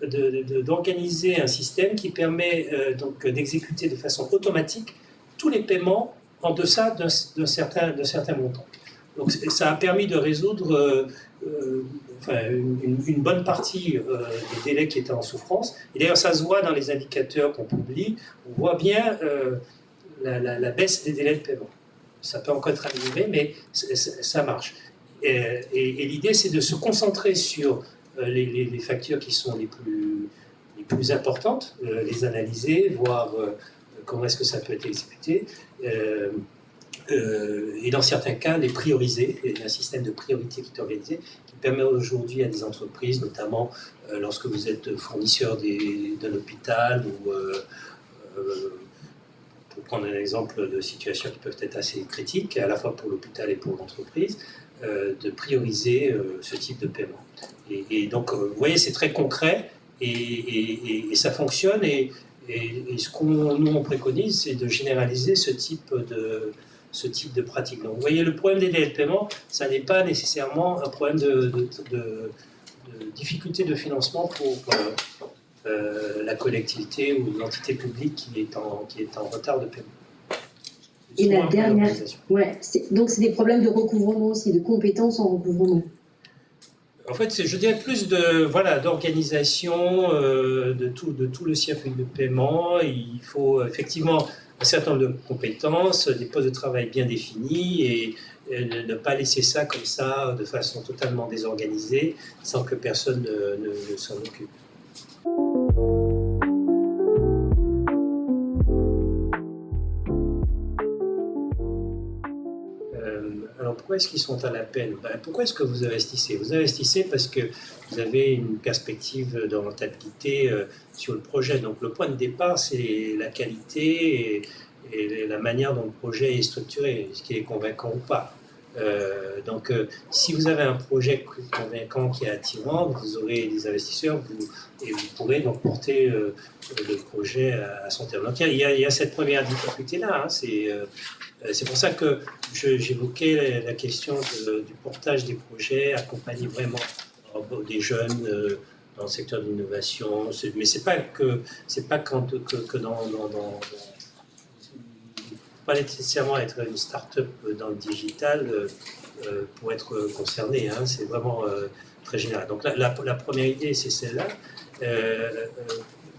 d'organiser un système qui permet donc d'exécuter de façon automatique tous les paiements en deçà d'un certain montant. Donc, ça a permis de résoudre une bonne partie des délais qui étaient en souffrance. Et d'ailleurs, ça se voit dans les indicateurs qu'on publie. On voit bien la baisse des délais de paiement. Ça peut encore être amélioré, mais ça marche. Et l'idée, c'est de se concentrer sur les factures qui sont les plus importantes, les analyser, voir comment est-ce que ça peut être exécuté. Et dans certains cas, les prioriser. Il y a un système de priorité qui est organisé, qui permet aujourd'hui à des entreprises, notamment lorsque vous êtes fournisseur d'un hôpital ou pour prendre un exemple de situations qui peuvent être assez critiques, à la fois pour l'hôpital et pour l'entreprise, de prioriser ce type de paiement. Et donc, vous voyez, c'est très concret et ça fonctionne. Et ce nous on préconise, c'est de généraliser ce type de pratique. Donc, vous voyez, le problème des délais de paiement, ça n'est pas nécessairement un problème de difficulté de financement pour la collectivité ou l'entité publique qui est en retard de paiement. Et la dernière, donc c'est des problèmes de recouvrement aussi, de compétences en recouvrement. En fait, je dirais plus d'organisation de tout le circuit de paiement. Il faut effectivement un certain nombre de compétences, des postes de travail bien définis et ne pas laisser ça comme ça de façon totalement désorganisée sans que personne ne s'en occupe. Alors pourquoi est-ce qu'ils sont à la peine? Pourquoi est-ce que vous investissez? Vous investissez parce que vous avez une perspective de rentabilité sur le projet. Donc le point de départ, c'est la qualité et la manière dont le projet est structuré, ce qui est convaincant ou pas. Donc si vous avez un projet convaincant qui est attirant, vous aurez des investisseurs et vous pourrez donc porter le projet à son terme. Donc il y a cette première difficulté-là, c'est pour ça que j'évoquais la question du portage des projets, accompagner vraiment des jeunes dans le secteur de l'innovation. Mais c'est pas que pas nécessairement être une start-up dans le digital pour être concerné. C'est vraiment très général. Donc la première idée, c'est celle-là.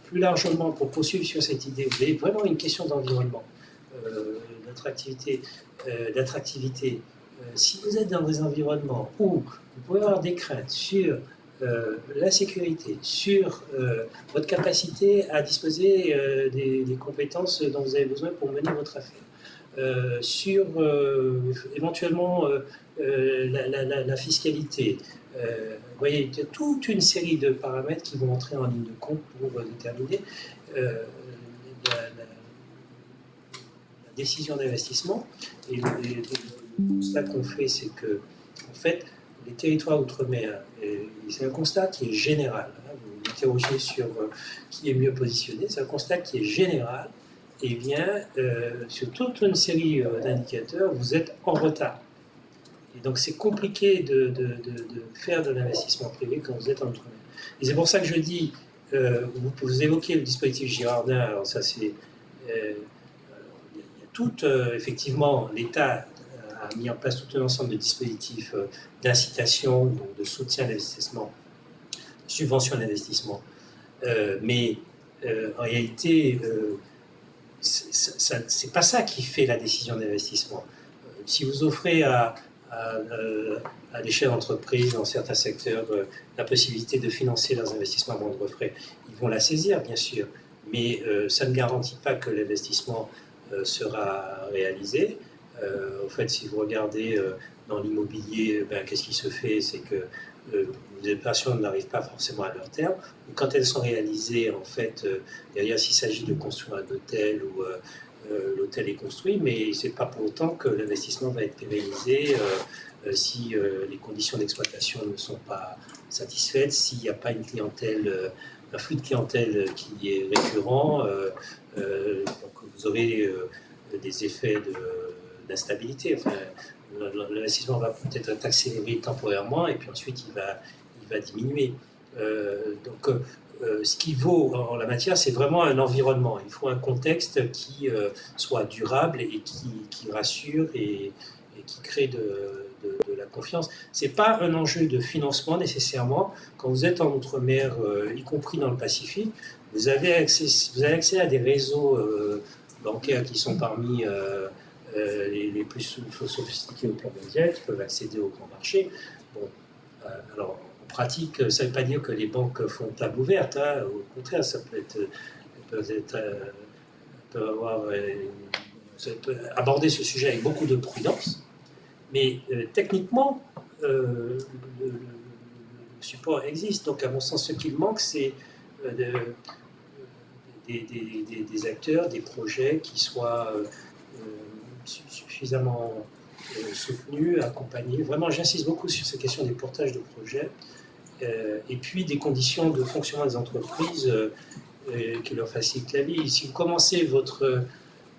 Plus largement, pour poursuivre sur cette idée, vous avez vraiment une question d'environnement. D'attractivité. Si vous êtes dans des environnements où vous pouvez avoir des craintes sur la sécurité, sur votre capacité à disposer des compétences dont vous avez besoin pour mener votre affaire, sur éventuellement la fiscalité. Vous voyez, il y a toute une série de paramètres qui vont entrer en ligne de compte pour déterminer la décision d'investissement. Et le constat qu'on fait, c'est que, en fait, les territoires outre-mer, c'est un constat qui est général. Vous m'interrogez sur qui est mieux positionné, c'est un constat qui est général. Et bien, sur toute une série d'indicateurs, vous êtes en retard. Et donc, c'est compliqué de faire de l'investissement privé quand vous êtes en outre-mer. Et c'est pour ça que je dis, vous évoquez le dispositif Girardin, alors ça c'est... effectivement, l'État a mis en place tout un ensemble de dispositifs d'incitation, donc de soutien à l'investissement, subvention à l'investissement. Mais en réalité, c'est pas ça qui fait la décision d'investissement. Si vous offrez à des chefs d'entreprise dans certains secteurs la possibilité de financer leurs investissements à moindre frais, ils vont la saisir, bien sûr, mais ça ne garantit pas que l'investissement sera réalisé. En fait, si vous regardez dans l'immobilier, qu'est-ce qui se fait? C'est que les opérations n'arrivent pas forcément à leur terme. Ou quand elles sont réalisées, en fait, derrière, s'il s'agit de construire un hôtel ou l'hôtel est construit, mais ce n'est pas pour autant que l'investissement va être pérennisé si les conditions d'exploitation ne sont pas satisfaites, s'il n'y a pas une clientèle un flux de clientèle qui est récurrent, donc vous aurez des effets d'instabilité. Enfin, l'investissement va peut-être être accéléré temporairement et puis ensuite il va diminuer. Ce qui vaut en la matière, c'est vraiment un environnement. Il faut un contexte qui soit durable et qui rassure et qui crée de la confiance. Ce n'est pas un enjeu de financement nécessairement. Quand vous êtes en outre-mer, y compris dans le Pacifique, vous avez accès à des réseaux bancaires qui sont parmi les plus sophistiqués au plan mondial, qui peuvent accéder au grand marché. Bon, alors, en pratique, ça ne veut pas dire que les banques font table ouverte. Hein. Au contraire, ça peut aborder ce sujet avec beaucoup de prudence. Mais techniquement, le support existe. Donc, à mon sens, ce qu'il manque, c'est des acteurs, des projets qui soient suffisamment soutenus, accompagnés. Vraiment, j'insiste beaucoup sur ces questions des portages de projets. Et puis, des conditions de fonctionnement des entreprises qui leur facilitent la vie. Si vous commencez votre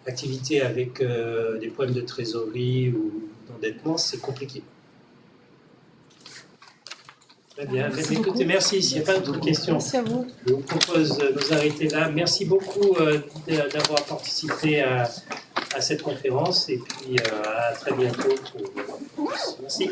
activité avec des problèmes de trésorerie ou d'endettement, c'est compliqué. Très bien. Écoutez, merci. S'il n'y a pas d'autres questions, merci à vous. Je vous propose de nous arrêter là. Merci beaucoup d'avoir participé à cette conférence et puis à très bientôt. Merci.